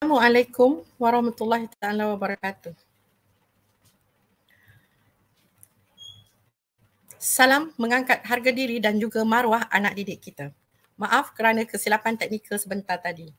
Assalamualaikum warahmatullahi taala wabarakatuh. Salam mengangkat harga diri dan juga maruah anak didik kita. Maaf kerana kesilapan teknikal sebentar tadi.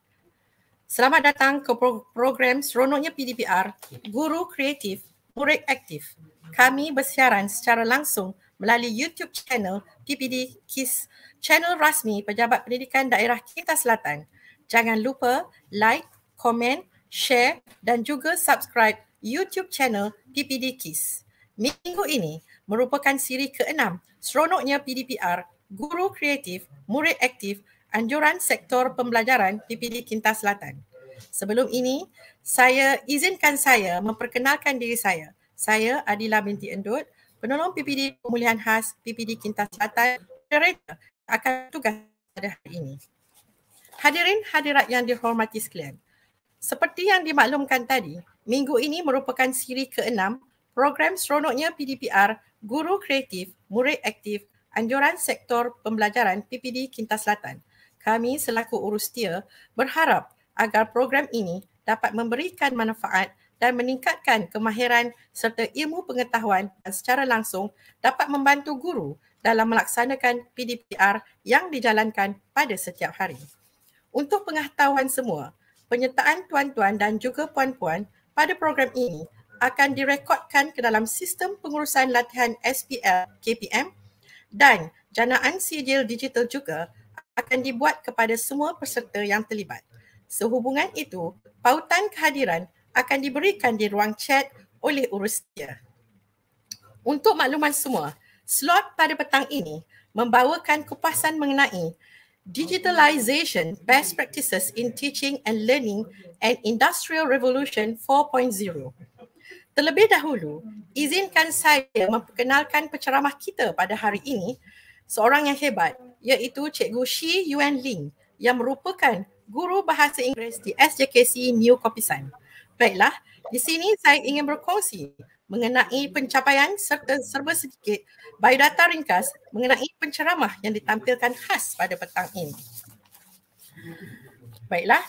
Selamat datang ke program Seronoknya PdPR, Guru Kreatif, Murid Aktif. Kami bersiaran secara langsung melalui YouTube channel PPD KIS, channel rasmi Pejabat Pendidikan Daerah Kedah Selatan. Jangan lupa like, komen, share dan juga subscribe YouTube channel PPD KIS. Minggu ini merupakan siri ke-6 Seronoknya PdPR, Guru Kreatif, Murid Aktif, Anjuran Sektor Pembelajaran PPD Kedah Selatan. Sebelum ini, izinkan saya memperkenalkan diri saya. Saya Adila binti Endut, penolong PPD Pemulihan Khas PPD Kedah Selatan, moderator akan tugas pada hari ini. Hadirin hadirat yang dihormati sekalian. Seperti yang dimaklumkan tadi, minggu ini merupakan siri ke-6 program Seronoknya PdPR, Guru Kreatif, Murid Aktif, Anjuran Sektor Pembelajaran PPD Kedah Selatan. Kami selaku urusia berharap agar program ini dapat memberikan manfaat dan meningkatkan kemahiran serta ilmu pengetahuan dan secara langsung dapat membantu guru dalam melaksanakan PdPR yang dijalankan pada setiap hari. Untuk pengetahuan semua, penyertaan tuan-tuan dan juga puan-puan pada program ini akan direkodkan ke dalam sistem pengurusan latihan SPL KPM dan janaan sijil digital juga akan dibuat kepada semua peserta yang terlibat. Sehubungan itu, pautan kehadiran akan diberikan di ruang chat oleh urusia. Untuk makluman semua, slot pada petang ini membawakan kupasan mengenai Digitalisation Best Practices in Teaching and Learning and Industrial Revolution 4.0. Terlebih dahulu, izinkan saya memperkenalkan penceramah kita pada hari ini, seorang yang hebat, iaitu Cikgu Shi Yuan Ling yang merupakan guru bahasa Inggeris di SJKC New Kopisan. Baiklah, di sini saya ingin berkongsi mengenai pencapaian serta serba sedikit biodata ringkas mengenai penceramah yang ditampilkan khas pada petang ini. Baiklah,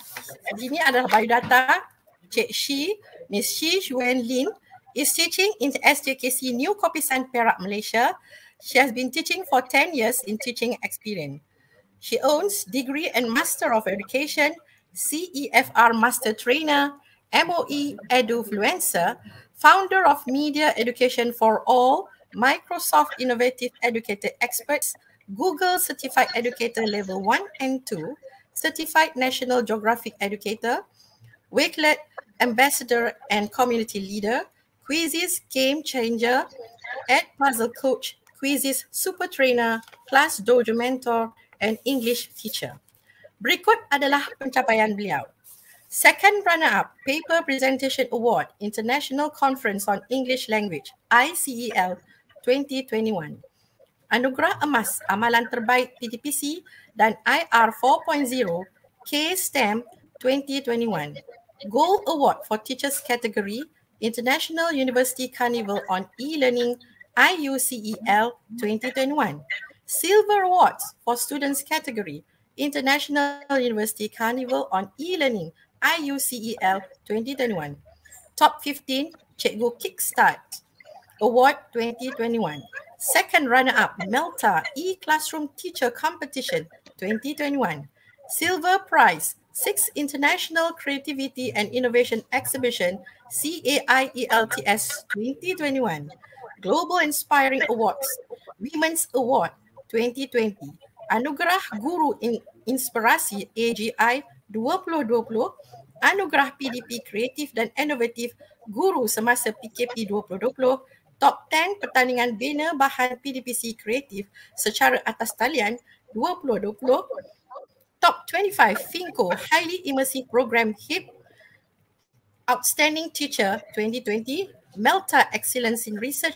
ini adalah biodata Cik Shi, Miss Shi Yuan Lin is teaching in SJKC New Kopisan, Perak, Malaysia. She has been teaching for 10 years in teaching experience. She owns Degree and Master of Education, CEFR Master Trainer, MOE Edufluencer, founder of Media Education for All, Microsoft Innovative Educator Experts, Google Certified Educator Level 1 and 2, Certified National Geographic Educator, Wakelet Ambassador and Community Leader, Quizzes Game Changer, Ed Puzzle Coach, Quizzes Super Trainer, Class Dojo Mentor, and English Teacher. Berikut adalah pencapaian beliau. Second runner-up Paper Presentation Award International Conference on English Language ICEL 2021. Anugerah Emas Amalan Terbaik PTPC dan IR 4.0 K-STEM 2021. Gold Award for Teachers Category International University Carnival on E-Learning IUCEL 2021. Silver Awards for Students Category International University Carnival on E-Learning IUCEL 2021. Top 15 Cikgu Kickstart Award 2021. Second runner-up Melta E-Classroom Teacher Competition 2021. Silver Prize 6th International Creativity and Innovation Exhibition CAIELTS 2021. Global Inspiring Awards Women's Award 2020. Anugerah Guru Inspirasi AGI 2020. Anugerah PDP Kreatif dan Inovatif Guru Semasa PKP 2020. Top 10 Pertandingan Bina Bahan PDPC Kreatif secara atas talian 2020. Top 25 FINCO Highly Immersive Program HIP Outstanding Teacher 2020. Melta Excellence in Research.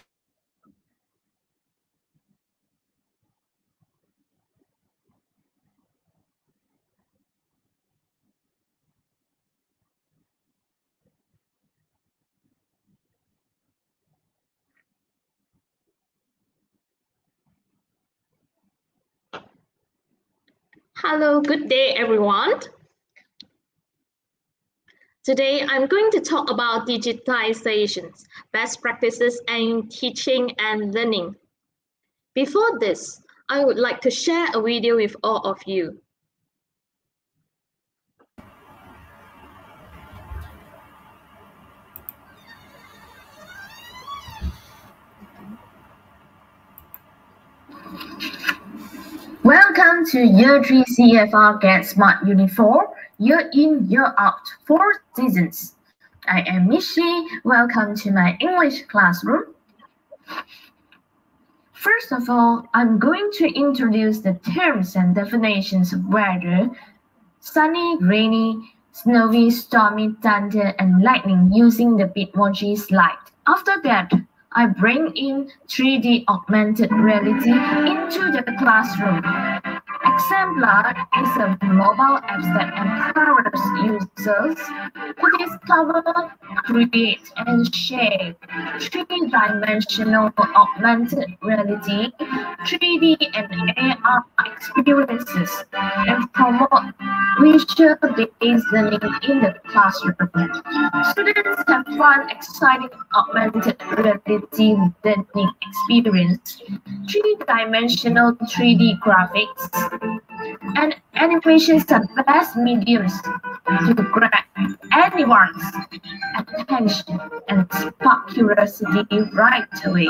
Hello, good day everyone. Today, I'm going to talk about digitalizations, best practices in teaching and learning. Before this, I would like to share a video with all of you. Welcome to Year 3 CFR Get Smart Unit 4, Year In, Year Out, 4 seasons. I am Mishi. Welcome to my English classroom. First of all, I'm going to introduce the terms and definitions of weather: sunny, rainy, snowy, stormy, thunder, and lightning using the Bitmoji slide. After that, I bring in 3D augmented reality into the classroom. Exemplar is a mobile app that empowers users to discover, create, and share three-dimensional augmented reality, 3D and AR experiences, and promote visual-based learning in the classroom. Students have fun, exciting augmented reality learning experience, three-dimensional 3D graphics, and animations are best mediums to grab anyone's attention and spark curiosity right away.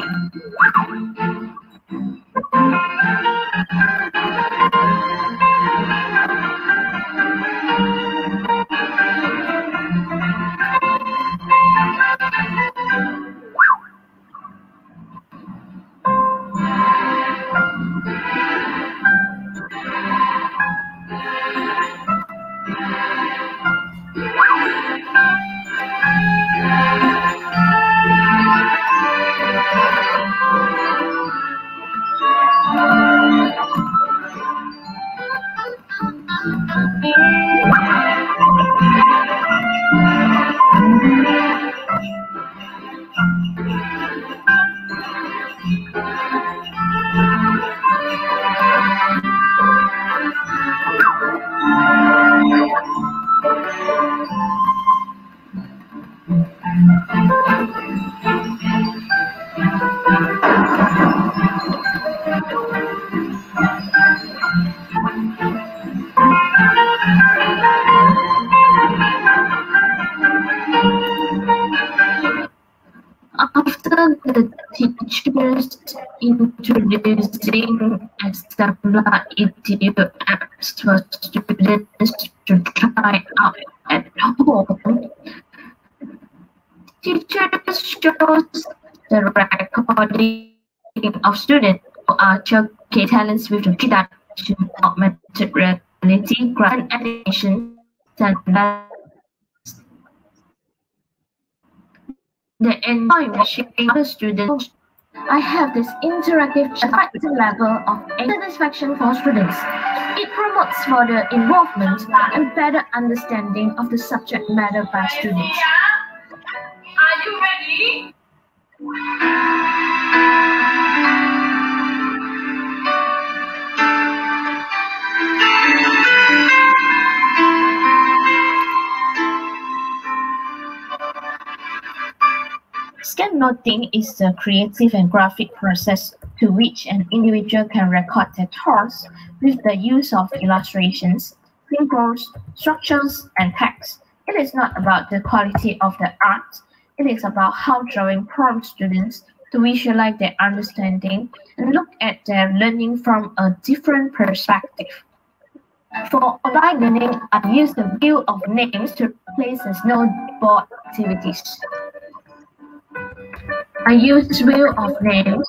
After the teachers introducing exemplar EDU apps for students to try out at home, teachers shows the recording of students who are showcasing talents with the digitalization, augmented reality, graphic animation, and they enjoy sharing other students. I have this interactive level of satisfaction for students. It promotes further involvement and better understanding of the subject matter by students. Are you ready? Sketchnoting is a creative and graphic process to which an individual can record their thoughts with the use of illustrations, symbols, structures, and text. It is not about the quality of the art. It is about how drawing prompts students to visualize their understanding and look at their learning from a different perspective. For online learning, I use the wheel of names to replace the snowboard activities. I use wheel of names,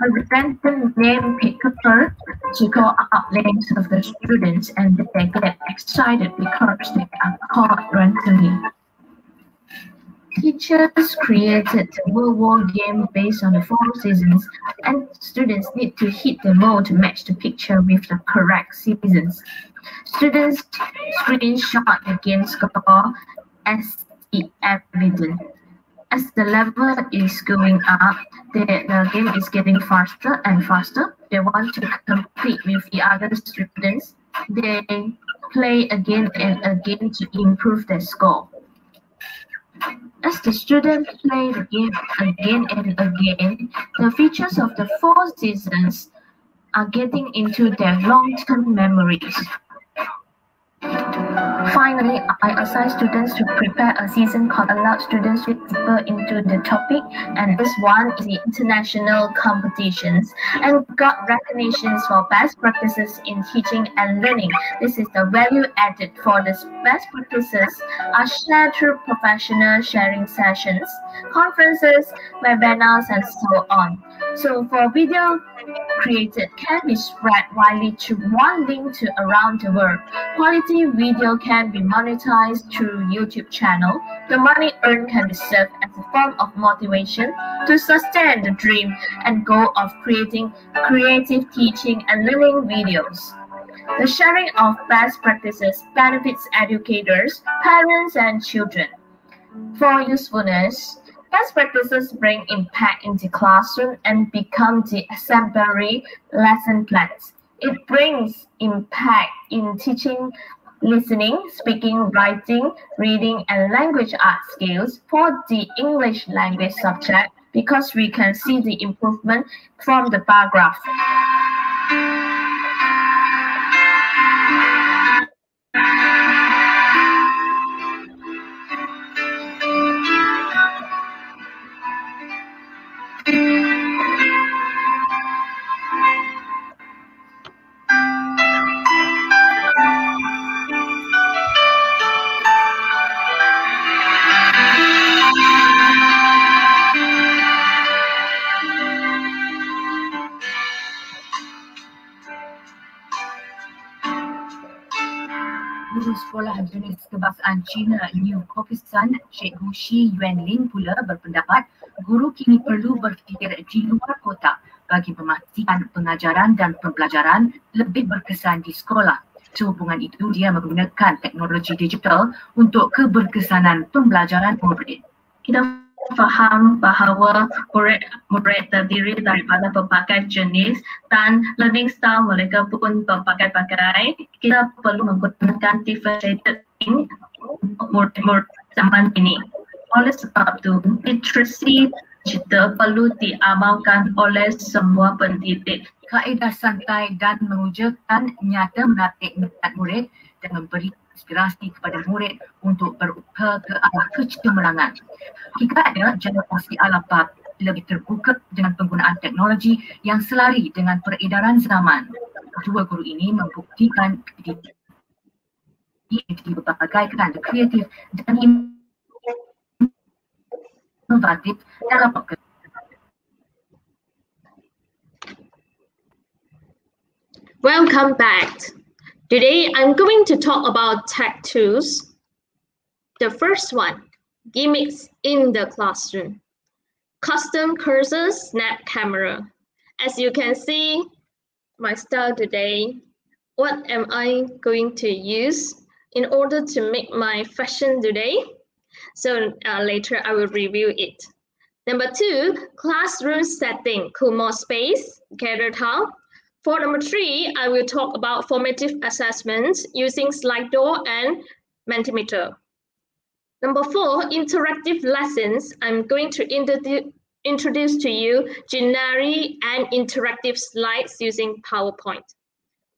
a random name picker, to call out names of the students, and they get excited because they are called randomly. Teachers created a World War game based on the 4 seasons, and students need to hit the mode to match the picture with the correct seasons. Students screenshot the game score as evident. As the level is going up, the game is getting faster and faster. They want to compete with the other students. They play again and again to improve their score. As the students play the game again and again, the features of the 4 seasons are getting into their long-term memories. Finally, I assign students to prepare a season called Allow Students to deeper into the topic, and this one is the international competitions and got recognitions for best practices in teaching and learning. This is the value added for this best practices are shared through professional sharing sessions, conferences, webinars, and so on. So for video created can be spread widely to one link to around the world. Quality video can be monetized through YouTube channel. The money earned can be served as a form of motivation to sustain the dream and goal of creating creative teaching and learning videos. The sharing of best practices benefits educators, parents, and children. For usefulness, best practices bring impact in the classroom and become the exemplary lesson plans. It brings impact in teaching, listening, speaking, writing, reading, and language art skills for the English language subject because we can see the improvement from the bar graph. Guru Sekolah Jenis Kebahasaan Cina New Kopisan, Cikgu Shi Yuanlin pula berpendapat guru kini perlu berfikir di luar kotak bagi memastikan pengajaran dan pembelajaran lebih berkesan di sekolah. Sehubungan itu, dia menggunakan teknologi digital untuk keberkesanan pembelajaran murid. Kita faham bahawa murid terdiri daripada pelbagai jenis dan learning style mereka pun berbagai-bagai. Kita perlu menggunakan differentiated learning untuk murid-murid zaman ini. Oleh sebab itu, literasi digital perlu diamalkan oleh semua pendidik. Kaedah santai dan mengujakan nyata menarik minat murid dan memberi inspirasi kepada murid untuk berusaha ke arah kecemerlangan. Hakikatnya, generasi alafat lebih terbuka dengan penggunaan teknologi yang selari dengan peredaran zaman. Kedua guru ini membuktikan di berbagai kerana kreatif dan inovatif dalam pekerjaan. Welcome back. Today I'm going to talk about tech tools. The first one, gimmicks in the classroom. Custom cursor, snap camera. As you can see, my style today, what am I going to use in order to make my fashion today? So later I will review it. Number 2, classroom setting, cool more space, gather time. For number 3, I will talk about formative assessments using Slido and Mentimeter. Number 4, interactive lessons. I'm going to introduce to you generic and interactive slides using PowerPoint.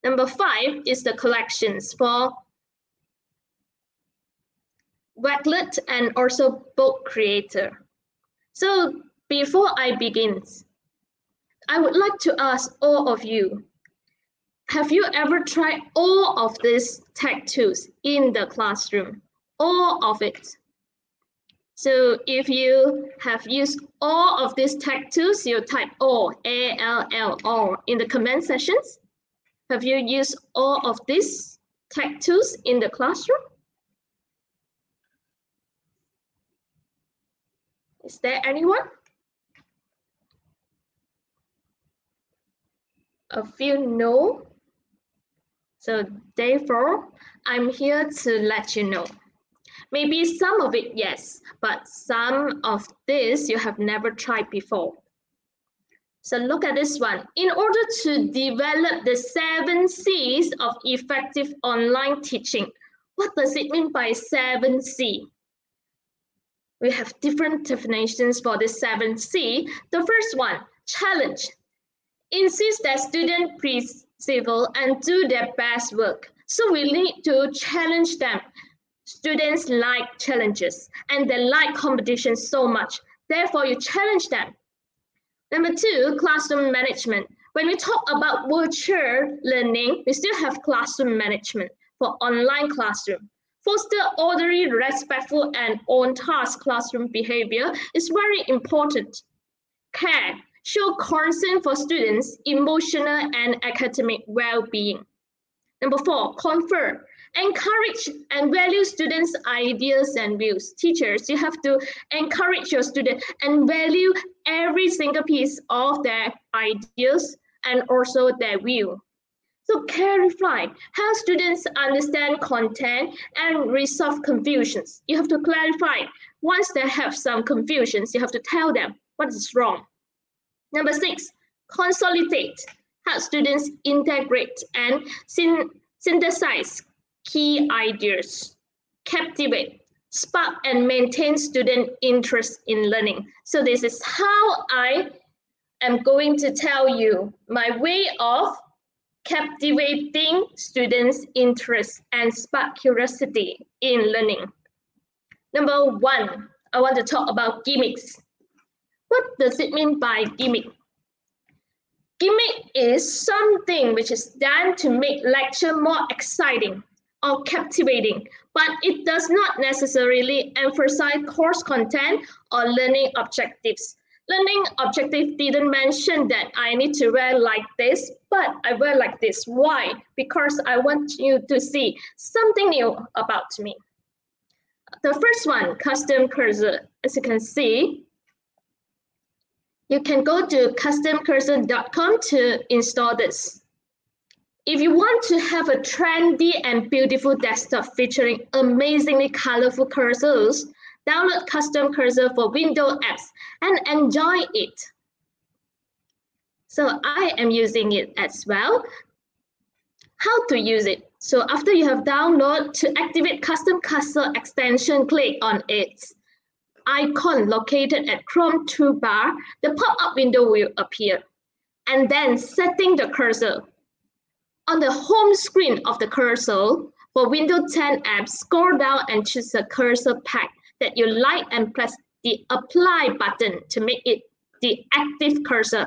Number 5 is the collections for Wakelet and also book creator. So before I begin, I would like to ask all of you, have you ever tried all of these tech tools in the classroom? All of it. So if you have used all of these tech tools, you type all, A-L-L, all in the comment sections. Have you used all of these tech tools in the classroom? Is there anyone? A few no. So therefore, I'm here to let you know. Maybe some of it, yes, but some of this you have never tried before. So look at this one. In order to develop the 7 C's of effective online teaching, what does it mean by 7 C? We have different definitions for this 7C. The first one, challenge. Insist that students persevere and do their best work. So we need to challenge them. Students like challenges and they like competition so much. Therefore, you challenge them. Number 2, classroom management. When we talk about virtual learning, we still have classroom management for online classroom. Foster orderly, respectful, and on-task classroom behavior is very important. Care. Show concern for students' emotional and academic well-being. Number 4, confer. Encourage and value students' ideas and views. Teachers, you have to encourage your students and value every single piece of their ideas and also their view. So clarify how students understand content and resolve confusions. You have to clarify. Once they have some confusions, you have to tell them what is wrong. Number 6, consolidate. How students integrate and synthesize key ideas. Captivate, spark, and maintain student interest in learning. So this is how I am going to tell you my way of captivating students' interest and spark curiosity in learning. Number 1, I want to talk about gimmicks. What does it mean by gimmick? Gimmick is something which is done to make lecture more exciting or captivating, but it does not necessarily emphasize course content or learning objectives. Learning objective didn't mention that I need to wear like this, but I wear like this. Why? Because I want you to see something new about me. The first one, custom cursor. As you can see, you can go to customcursor.com to install this. If you want to have a trendy and beautiful desktop featuring amazingly colorful cursors, download Custom Cursor for Windows apps and enjoy it. So I am using it as well. How to use it? So after you have downloaded, to activate Custom Cursor extension, click on its icon located at Chrome toolbar. The pop-up window will appear. And then setting the cursor. On the home screen of the cursor, for Windows 10 apps, scroll down and choose a cursor pack that you like and press the apply button to make it the active cursor.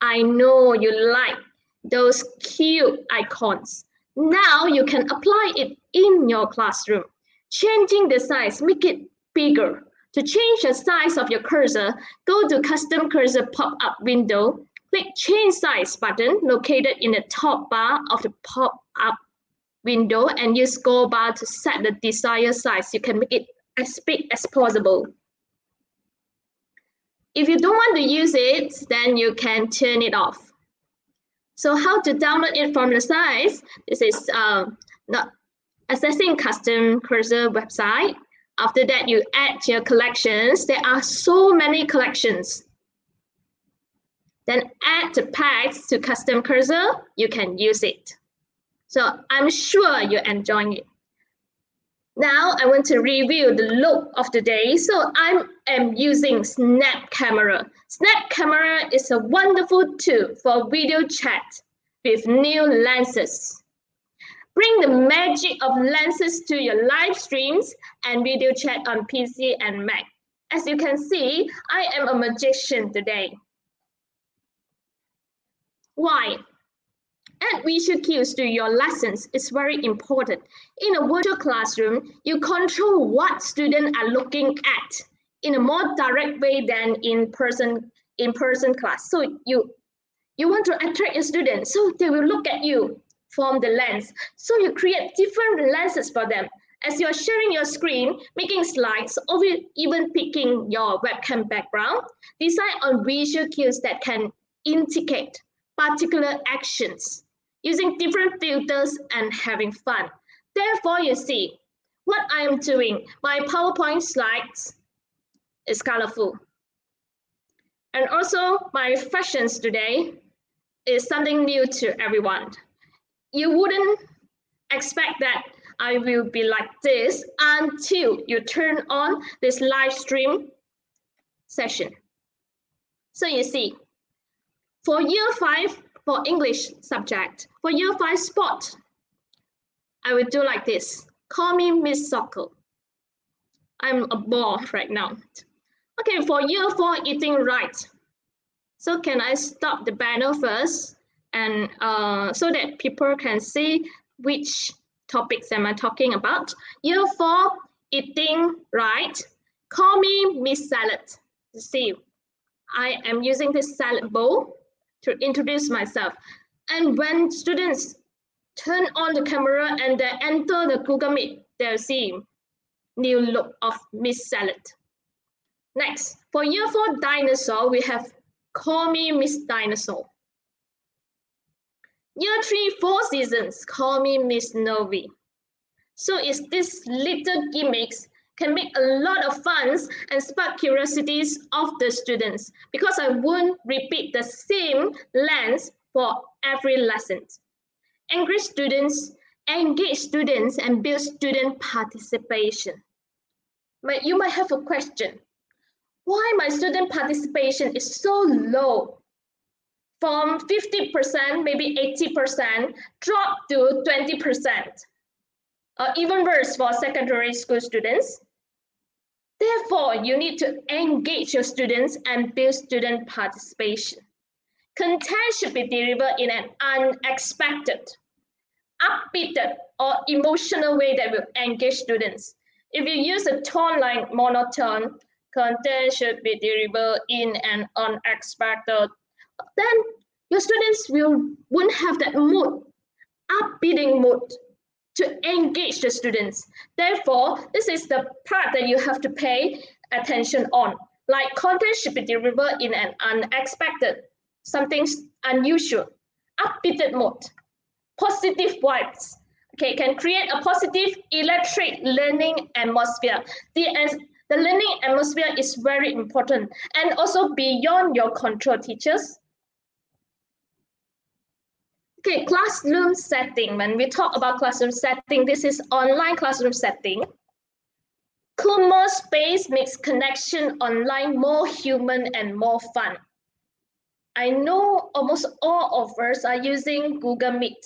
I know you like those cute icons. Now you can apply it in your classroom. Changing the size, make it bigger. To change the size of your cursor, go to Custom Cursor pop-up window. Click Change Size button located in the top bar of the pop-up window and use scroll bar to set the desired size. You can make it as big as possible. If you don't want to use it, then you can turn it off. So how to download it from the site? This is not accessing Custom Cursor website. After that, you add your collections. There are so many collections. Then add the packs to Custom Cursor. You can use it. So I'm sure you're enjoying it. Now I want to review the look of the day. So I am using Snap Camera. Snap Camera is a wonderful tool for video chat with new lenses. Bring the magic of lenses to your live streams and video chat on PC and Mac. As you can see, I am a magician today. Why? Add visual cues to your lessons is very important. In a virtual classroom, you control what students are looking at in a more direct way than in person class. So you want to attract your students, so they will look at you from the lens. So you create different lenses for them. As you're sharing your screen, making slides, or even picking your webcam background, decide on visual cues that can indicate particular actions, using different filters and having fun. Therefore, you see what I am doing. My PowerPoint slides is colorful. And also my fashions today is something new to everyone. You wouldn't expect that I will be like this until you turn on this live stream session. So you see, for year 5, for English subject, for year 5 sport, I will do like this. Call me Miss Soccer. I'm a ball right now. Okay, for year 4, eating right. So can I stop the banner first, and so that people can see which topics am I talking about? Year 4, eating right. Call me Miss Salad. See, I am using this salad bowl to introduce myself. And when students turn on the camera and they enter the Google Meet, they'll see new look of Miss Salad. Next, for year 4 dinosaur, we have Call Me Miss Dinosaur. Year 3 4 seasons, Call Me Miss Novi. So it's this little gimmicks can make a lot of fun and spark curiosities of the students, because I won't repeat the same length for every lesson. Engage students, and build student participation. You might have a question. Why my student participation is so low? From 50%, maybe 80%, drop to 20%. Or even worse for secondary school students. Therefore, you need to engage your students and build student participation. Content should be delivered in an unexpected, upbeat, or emotional way that will engage students. If you use a tone like monotone, content should be delivered in an unexpected, then your students won't have that mood, upbeating mood to engage the students. Therefore, this is the part that you have to pay attention on. Like content should be delivered in an unexpected, something unusual, upbeat mode, positive vibes. Okay, can create a positive electric learning atmosphere. The learning atmosphere is very important and also beyond your control, teachers. Okay, classroom setting. When we talk about classroom setting, this is online classroom setting. Kumo space makes connection online more human and more fun. I know almost all of us are using Google Meet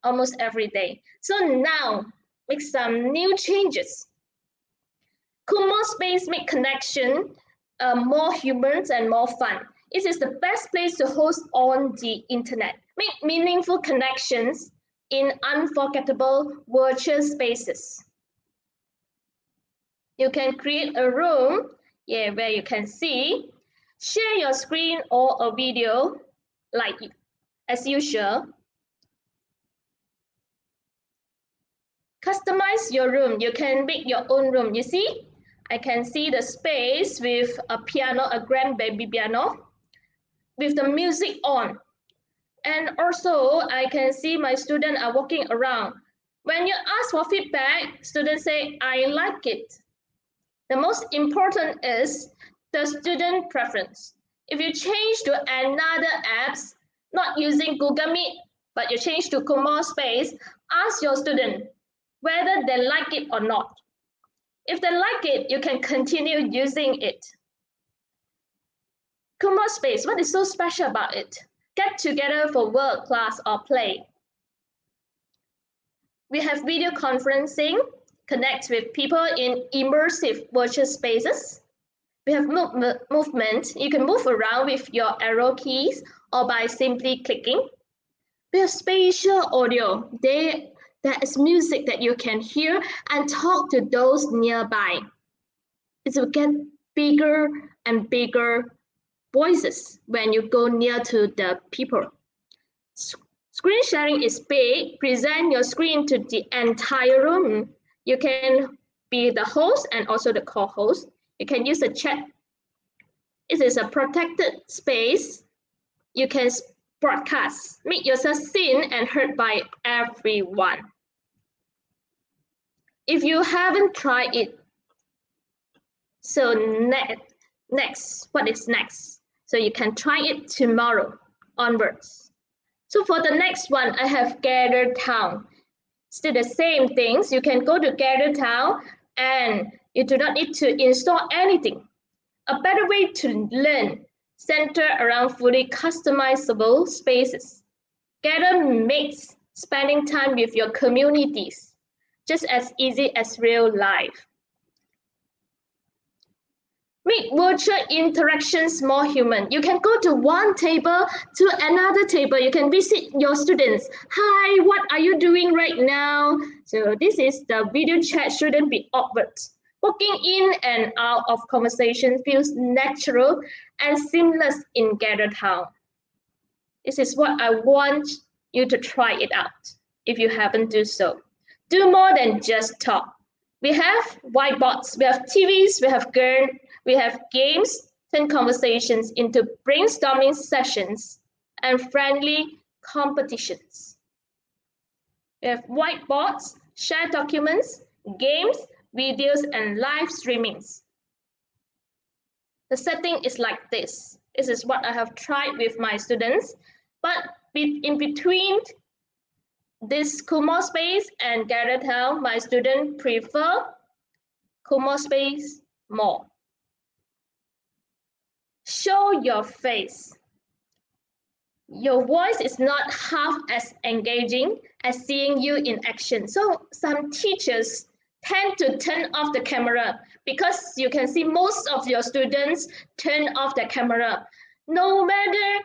almost every day. So now, make some new changes. Kumo space make connection more humans and more fun. It is the best place to host on the internet. Make meaningful connections in unforgettable virtual spaces. You can create a room where you can see, share your screen or a video like as usual. Customize your room. You can make your own room. You see, I can see the space with a piano, a grand baby piano, with the music on. And also, I can see my students are walking around. When you ask for feedback, students say, I like it. The most important is the student preference. If you change to another apps, not using Google Meet, but you change to Kumo Space, ask your student whether they like it or not. If they like it, you can continue using it. Kumo Space, what is so special about it? Get together for work, class, or play. We have video conferencing, connect with people in immersive virtual spaces. We have movement. You can move around with your arrow keys or by simply clicking. We have spatial audio. There is music that you can hear and talk to those nearby. It will get bigger and bigger voices when you go near to the people. Screen sharing is big. Present your screen to the entire room. You can be the host and also the co-host. You can use the chat. It is a protected space. You can broadcast, make yourself seen and heard by everyone. If you haven't tried it, so next, what is next? So you can try it tomorrow onwards. So for the next one, I have gathered town. Still the same things. You can go to Gather Town and you do not need to install anything. A better way to learn, center around fully customizable spaces. Gather makes spending time with your communities just as easy as real life. Make virtual interactions more human. You can go to one table to another table. You can visit your students. Hi, what are you doing right now? So this is the video chat shouldn't be awkward. Walking in and out of conversation feels natural and seamless in Gather Town. This is what I want you to try it out if you haven't done so. Do more than just talk. We have whiteboards, we have TVs, we have games, turn conversations into brainstorming sessions and friendly competitions. We have whiteboards, shared documents, games, videos, and live streamings. The setting is like this. This is what I have tried with my students, but in between this Kumo space and Gather Town, my students prefer Kumo space more. Show your face. Your voice is not half as engaging as seeing you in action. So some teachers tend to turn off the camera because you can see most of your students turn off the camera. No matter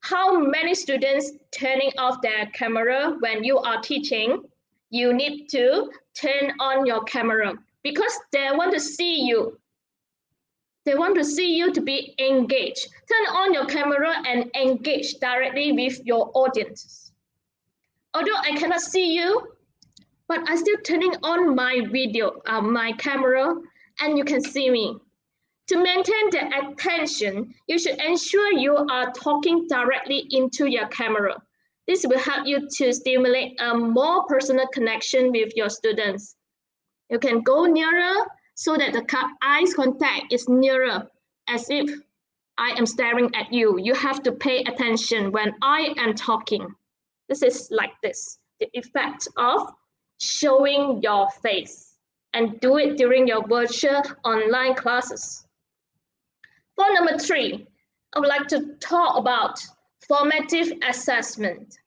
how many students turning off their camera when you are teaching, you need to turn on your camera because they want to see you. They want to see you to be engaged. Turn on your camera and engage directly with your audience. Although I cannot see you, but I'm still turning on my video, my camera, and you can see me. To maintain the attention, you should ensure you are talking directly into your camera. This will help you to stimulate a more personal connection with your students. You can go nearer so that the eyes contact is nearer, as if I am staring at you. You have to pay attention when I am talking. This is like this, the effect of showing your face, and do it during your virtual online classes. For number 3, I would like to talk about formative assessment.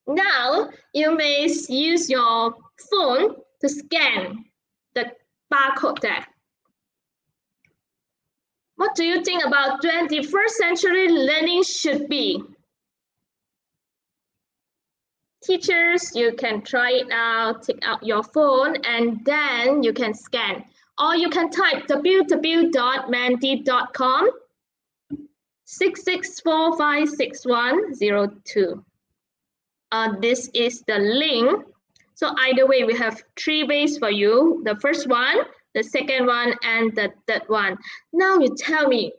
Now, you may use your phone to scan the barcode there. What do you think about 21st century learning should be? Teachers, you can try it out, take out your phone, and then you can scan. Or you can type www.menti.com 66456102. This is the link. So either way, we have 3 ways for you. The first one, the second one, and the third one. Now you tell me,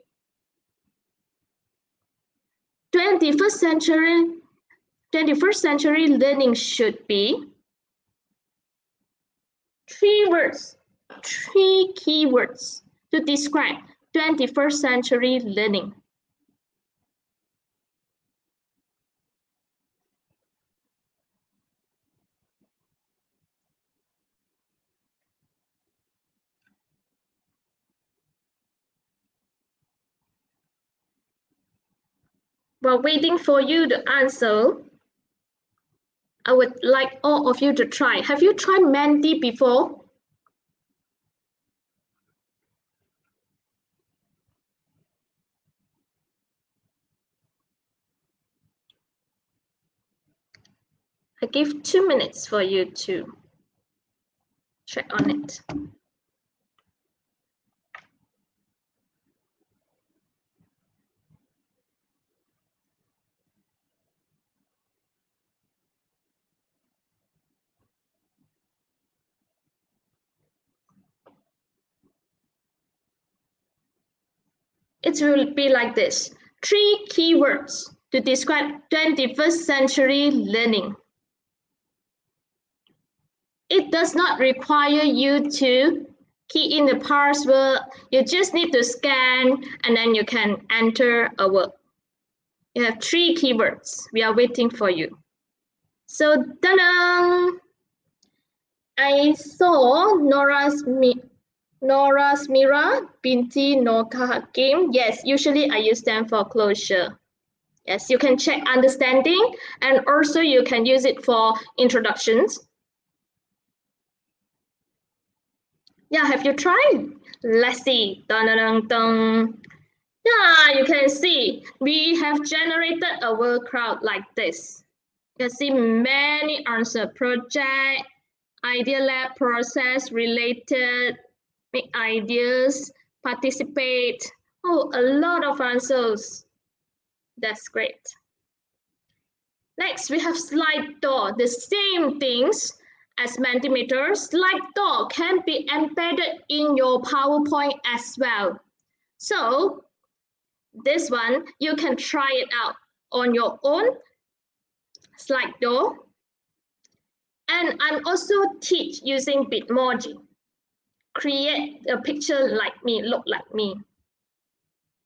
21st century learning should be 3 words, 3 keywords to describe 21st century learning. While waiting for you to answer, I would like all of you to try. Have you tried Menti before? I give 2 minutes for you to check on it. It will be like this. 3 keywords to describe 21st century learning. It does not require you to key in the password. You just need to scan and then you can enter a word. You have 3 keywords. We are waiting for you. So, ta-da! I saw Nora's Mira Binti Noka Hakim. Yes, usually I use them for closure. Yes, you can check understanding and also you can use it for introductions. Yeah, have you tried? Let's see. Dun, dun, dun, dun. Yeah, you can see we have generated a word crowd like this. You can see many answers: project, idea lab, process, related, make ideas, participate. Oh, a lot of answers. That's great. Next, we have slide door. The same things as Mentimeter. Slide door can be embedded in your PowerPoint as well. So this one, you can try it out on your own. Slide door. And I'm also teach using Bitmoji. Create a picture like me, look like me.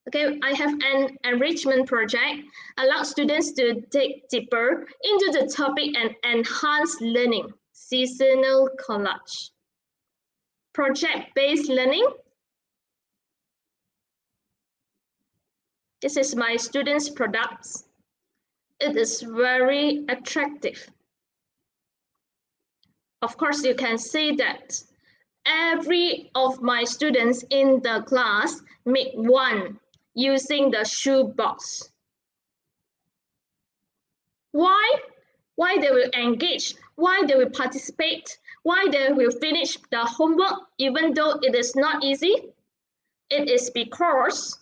Okay, I have an enrichment project, allow students to dig deeper into the topic and enhance learning. Seasonal collage. Project-based learning. This is my students' products. It is very attractive. Of course, you can see that every of my students in the class make one using the shoebox. Why? Why they will engage? Why they will participate? Why they will finish the homework even though it is not easy? It is because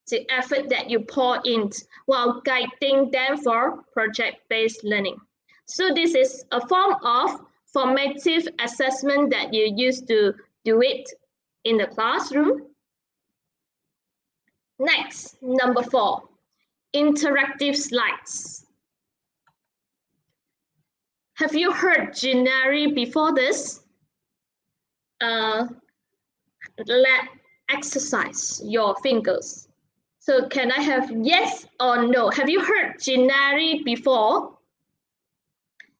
the effort that you pour in while guiding them for project-based learning. So this is a form of formative assessment that you use to do it in the classroom. Next, number 4, interactive slides. Have you heard January before this? Let exercise your fingers. So can I have yes or no? Have you heard January before?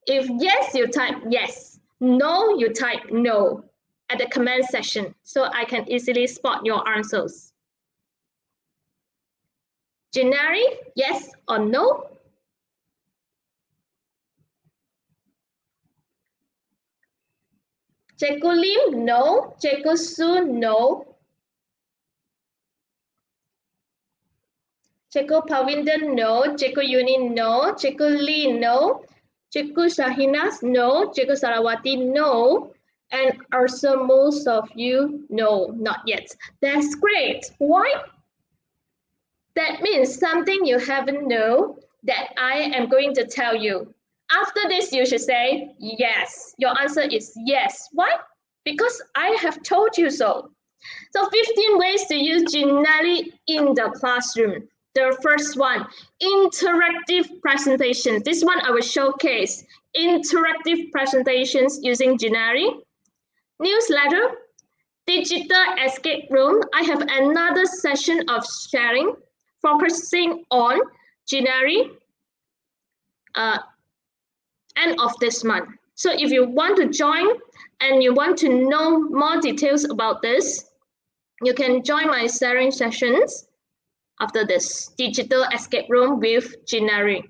If yes, you type yes. No, you type no at the comment section so I can easily spot your answers. January, yes or no? Cheku Lim, no. Cheku Su, no. Cheku Pavindan, no. Cheku Yuni, no. Cheku Lee, no. Cheku Shahinas, no. Cheku Sarawati, no. And also most of you, no, not yet. That's great. Why? That means something you haven't known that I am going to tell you. After this, you should say yes. Your answer is yes. Why? Because I have told you so. So 15 ways to use Genially in the classroom. The first one, interactive presentations. This one I will showcase. Interactive presentations using Genially. Newsletter, digital escape room. I have another session of sharing, focusing on Genially end of this month. So if you want to join and you want to know more details about this, you can join my sharing sessions after this digital escape room with Genially.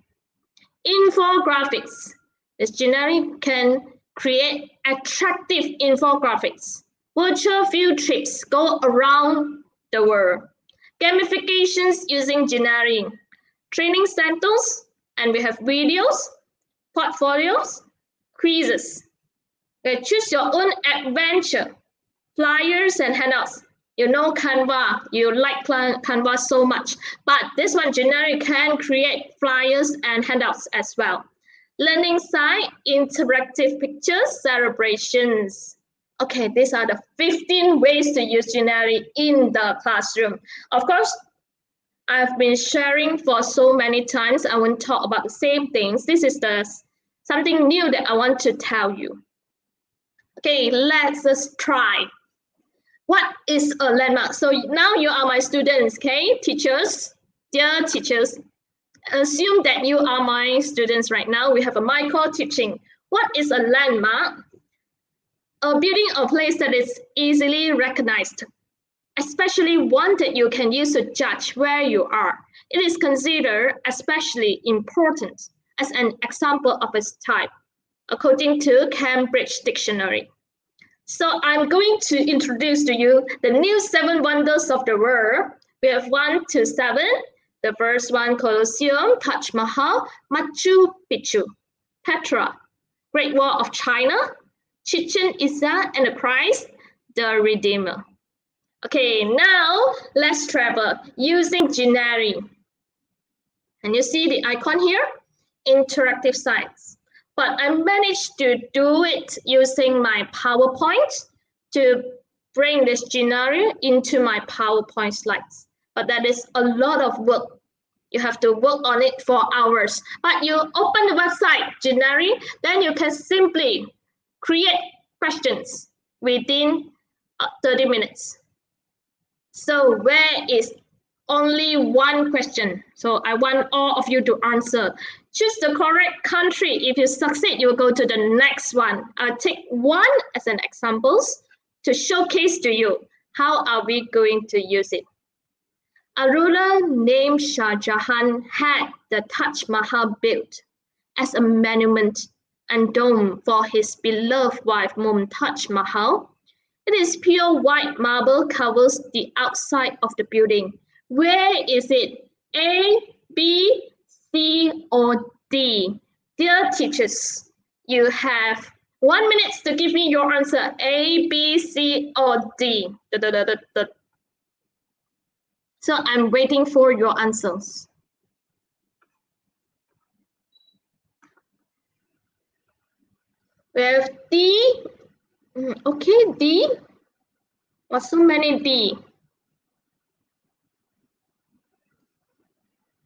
Infographics. This Genially can create attractive infographics. Virtual field trips go around the world. Gamifications using Genially. Training centers, and we have videos, portfolios, quizzes. Choose your own adventure. Flyers and handouts. You know Canva, you like Canva so much, but this one Genially can create flyers and handouts as well. Learning site, interactive pictures, celebrations. Okay, these are the 15 ways to use Genially in the classroom. Of course, I've been sharing for so many times. I won't talk about the same things. This is something new that I want to tell you. Okay, let's just try. What is a landmark? So now you are my students, okay? Teachers, dear teachers, assume that you are my students right now. We have a micro teaching. What is a landmark? A building or place that is easily recognized, especially one that you can use to judge where you are. It is considered especially important as an example of its type, according to Cambridge Dictionary. So I'm going to introduce to you the new 7 wonders of the world. We have 1 to 7. The first one, Colosseum, Taj Mahal, Machu Picchu, Petra, Great Wall of China, Chichen Itza, and the Christ, the Redeemer. Okay, now let's travel using Generi. And you see the icon here? Interactive sites. But I managed to do it using my PowerPoint to bring this Generi into my PowerPoint slides. But that is a lot of work. You have to work on it for hours. But you open the website, Generi, then you can simply create questions within 30 minutes. So where is only one question? So I want all of you to answer. Choose the correct country. If you succeed, you will go to the next one. I'll take one as an example to showcase to you how are we going to use it. A ruler named Shah Jahan had the Taj Mahal built as a monument and dome for his beloved wife Mumtaz Mahal. It is pure white marble covers the outside of the building. Where is it? A, B, C, or D? Dear teachers, you have 1 minute to give me your answer. A, B, C, or D. So I'm waiting for your answers. We have D. Okay, D. What's so many D?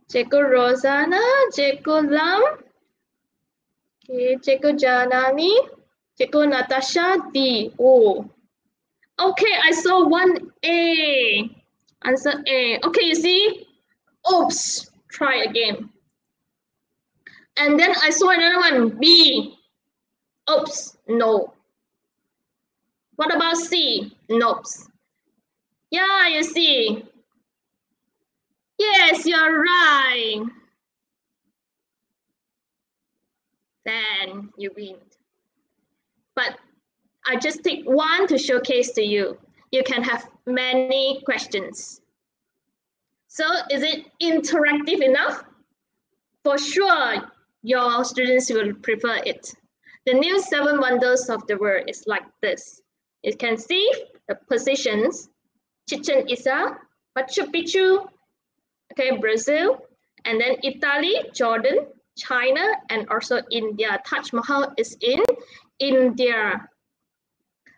Jeko Rosanna, Jeko Lam, okay, Jeko Janani, Jeko Natasha, D. Oh, okay, I saw one A. Answer A. Okay, you see? Oops, try again. And then I saw another one, B. Oops, no. What about C? Nope. Yeah, you see. Yes, you're right. Then you win. But I just take one to showcase to you. You can have many questions. So is it interactive enough? For sure, your students will prefer it. The new 7 wonders of the world is like this. You can see the positions, Chichen Itza, Machu Picchu, okay, Brazil, and then Italy, Jordan, China, and also India. Taj Mahal is in India.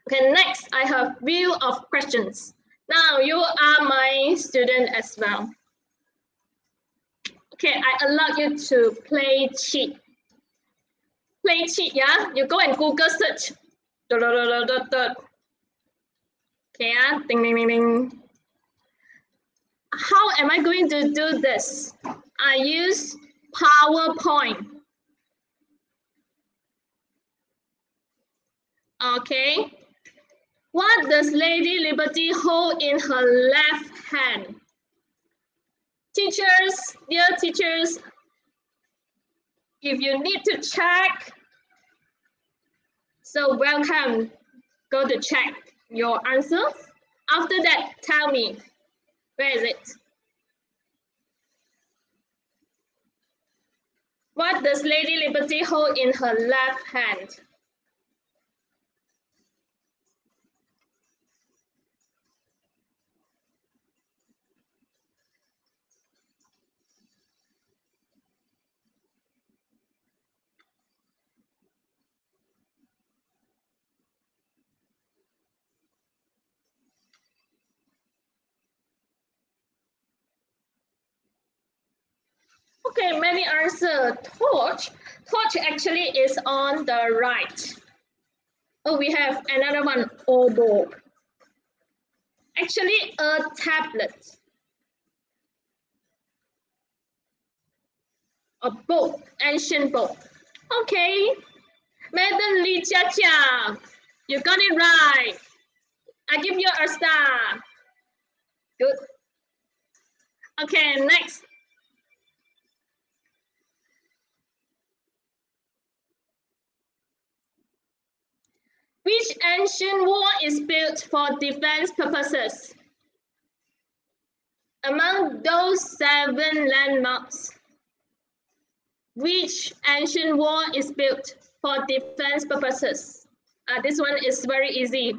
Okay, next I have view of questions. Now you are my student as well. Okay, I allow you to play cheat. Play cheat, yeah? You go and Google search. Okay, yeah? Ding, ding, ding, ding. How am I going to do this? I use PowerPoint. Okay. What does Lady Liberty hold in her left hand? Teachers, dear teachers, if you need to check, so welcome. Go to check your answer. After that, tell me, where is it? What does Lady Liberty hold in her left hand? Okay, many answer. Torch. Torch actually is on the right. Oh, we have another one, oboe. Actually, a tablet. A book, ancient book. Okay. Madam Li Jiajia, You got it right. I give you a star. Good. Okay, next. Which ancient wall is built for defense purposes? Among those 7 landmarks, which ancient wall is built for defense purposes? This one is very easy.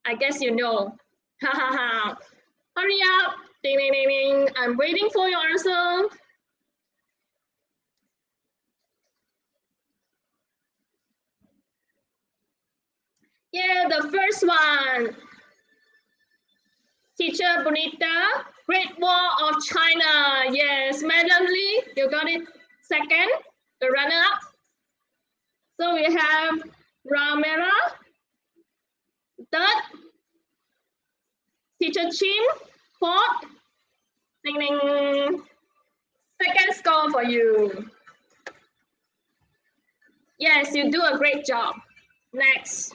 I guess you know. Ha ha ha. Hurry up. Ding, ding, ding, ding. I'm waiting for your answer. Yeah, the first one. Teacher Bonita, Great Wall of China. Yes, Madam Lee, you got it second, the runner-up. So we have Ramera, third. Teacher Chin, fourth. Ding, ding. Second score for you. Yes, you do a great job. Next.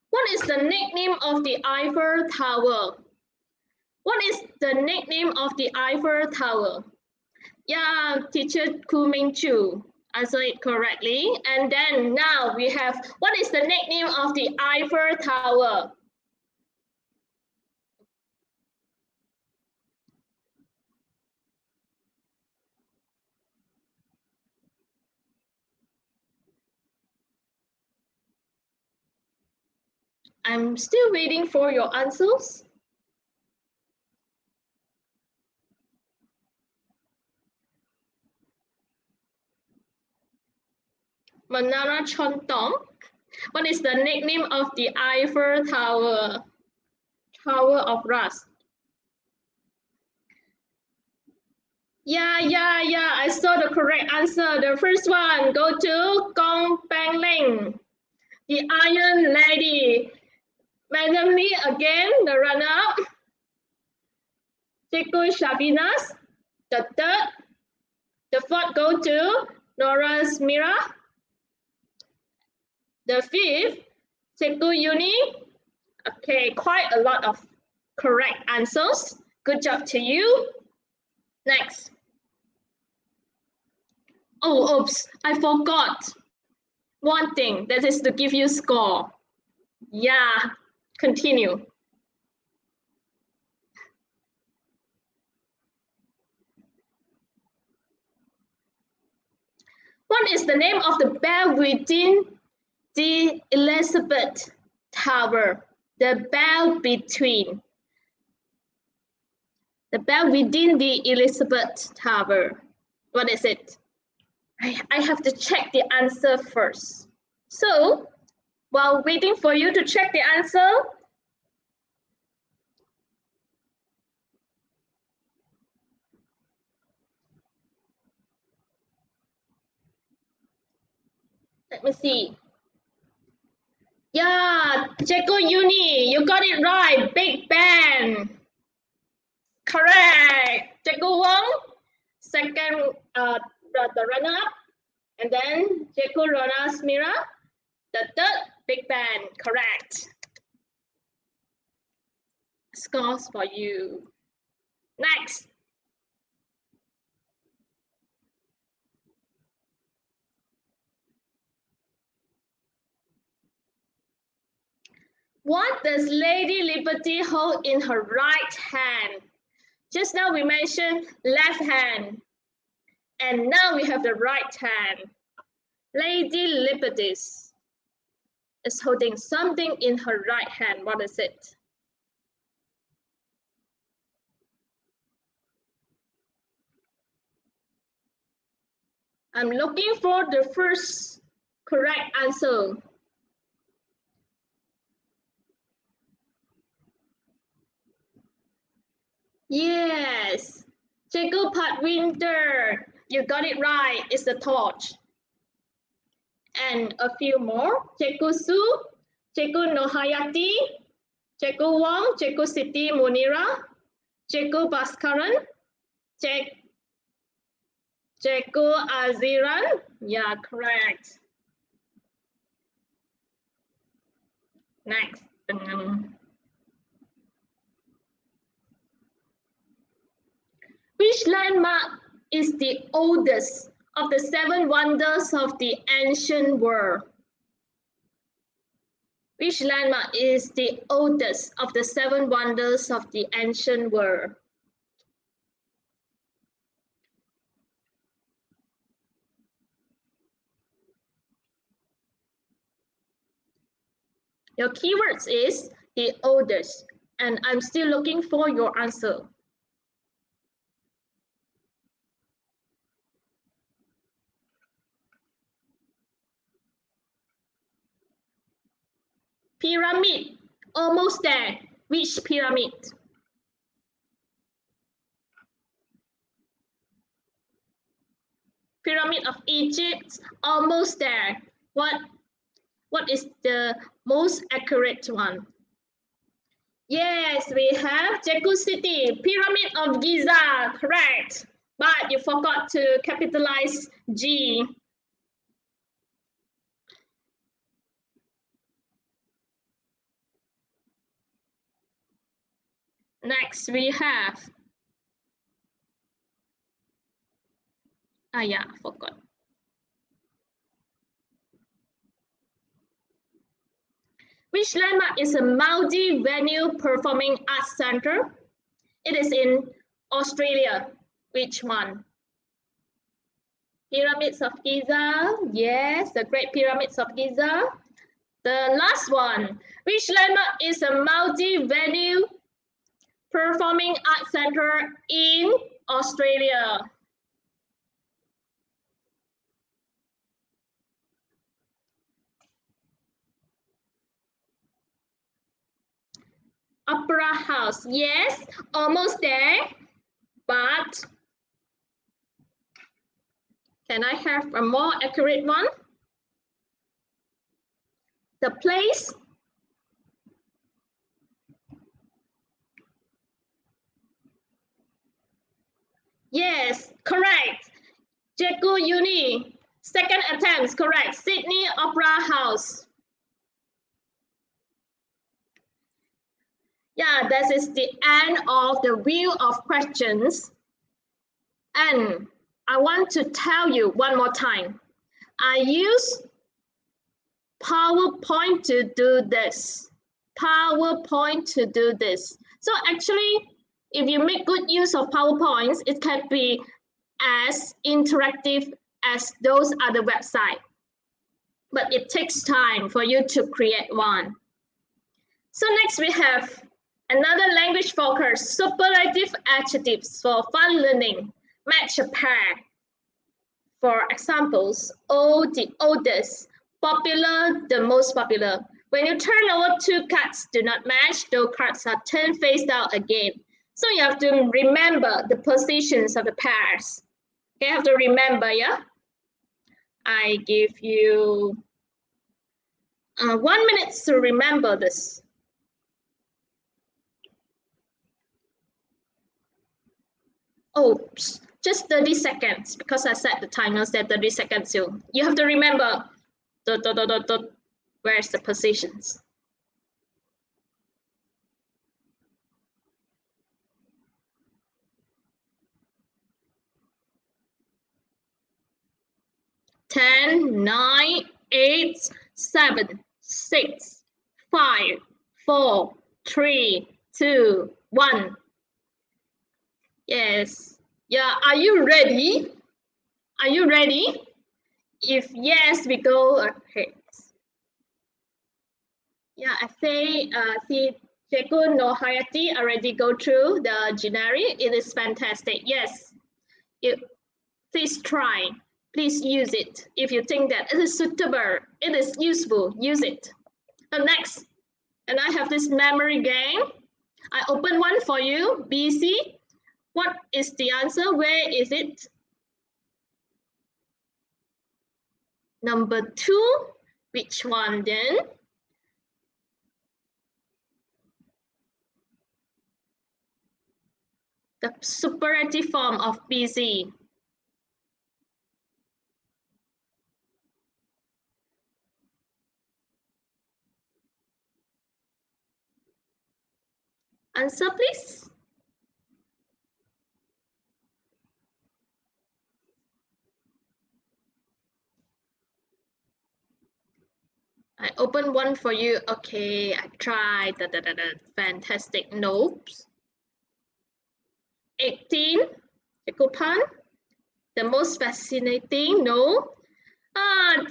What is the nickname of the Eiffel Tower? What is the nickname of the Eiffel Tower? Yeah, teacher Ku Ming Chu answered it correctly. And then now we have, what is the nickname of the Eiffel Tower? I'm still waiting for your answers. Menara Chontong. What is the nickname of the Eiffel Tower? Tower of Rust. Yeah, I saw the correct answer. The first one, go to Gong Bang Ling, the Iron Lady. Madam Lee again, the runner-up. Chico Shabinas, the third. The fourth go to Nora's Mira. The fifth, Chico Uni. Okay, quite a lot of correct answers. Good job to you. Next. Oh, oops, I forgot one thing, that is to give you score. Yeah, continue. What is the name of the bell within the Elizabeth Tower? The bell between. The bell within the Elizabeth Tower. What is it? I have to check the answer first. So, while waiting for you to check the answer, let me see. Yeah, Jeko Uni, you got it right. Big Ben. Correct. Jeko Wong, second, the runner-up. And then Jeko Ronas Mira, the third. Big Ben. Correct. Scores for you. Next. What does Lady Liberty hold in her right hand? Just now we mentioned left hand. And now we have the right hand. Lady Liberty is holding something in her right hand. What is it? I'm looking for the first correct answer. Yes, Jacob Winter, you got it right. It's the torch. And a few more. Jeku Su, Jeku Nohayati, Jeku Wong, Jeku Siti Munira, Jeku Baskaran, Jeko Aziran. Yeah, correct. Next. Which landmark is the oldest of the 7 wonders of the ancient world? Which landmark is the oldest of the 7 wonders of the ancient world? Your keywords is the oldest, and I'm still looking for your answer. Pyramid, almost there. Which pyramid? Pyramid of Egypt, almost there. What is the most accurate one? Yes, we have Jakku City, Pyramid of Giza, correct. But you forgot to capitalize G. Next we have, yeah, forgot. Which landmark is a multi-venue performing arts center? It is in Australia. Which one? Pyramids of Giza. Yes, the Great Pyramids of Giza. The last one. Which landmark is a multi-venue performing arts center in Australia? Opera House. Yes, almost there. But can I have a more accurate one? The place? Yes, correct. Jakku Uni. Second attempt, correct. Sydney Opera House. Yeah, that is the end of the wheel of questions. And I want to tell you one more time. I use PowerPoint to do this. PowerPoint to do this. So actually, if you make good use of PowerPoints, it can be as interactive as those other websites. But it takes time for you to create one. So next we have another language focus, superlative adjectives for fun learning. Match a pair. For examples, old, the oldest, popular, the most popular. When you turn over 2 cards do not match, those cards are turned face down again. So you have to remember the positions of the pairs. You have to remember, yeah? I give you 1 minute to remember this. Oh, just 30 seconds, because I set the timer at 30 seconds too. You have to remember, where's the positions? Ten, 9, 8, 7, 6, 5, 4, 3, 2, 1. Yes. Yeah, are you ready? Are you ready? If yes, we go ahead. Yeah, I say, see, Jakku no Hayati already go through the generic. It is fantastic. Yes, please try. Please use it. If you think that it is suitable, it is useful, use it. Next, and I have this memory game. I open one for you, BC. What is the answer? Where is it? Number 2, which one then? The superlative form of busy. Answer, please. I open one for you. Okay, I tried. Fantastic. Nope. 18. Jacopan. The most fascinating. No.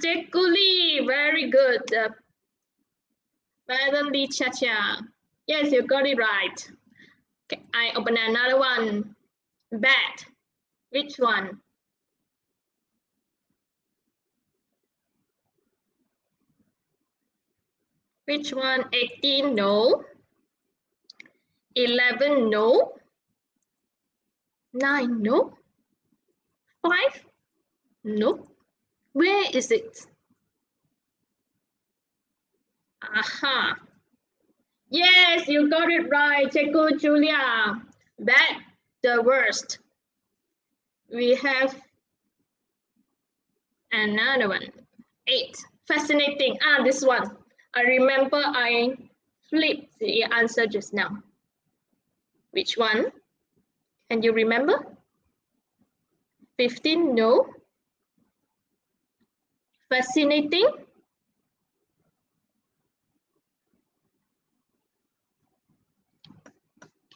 Jekuli. Very good. Madam Lee Chacha. Yes, you got it right. Okay, I open another one. Bad. Which one? Which one? 18, no. 11, no. 9, no. 5, no. Where is it? Aha. Yes, you got it right, Checo Julia. That the worst. We have another one. 8. Fascinating. This one. I remember I flipped the answer just now. Which one? Can you remember? 15, no. Fascinating.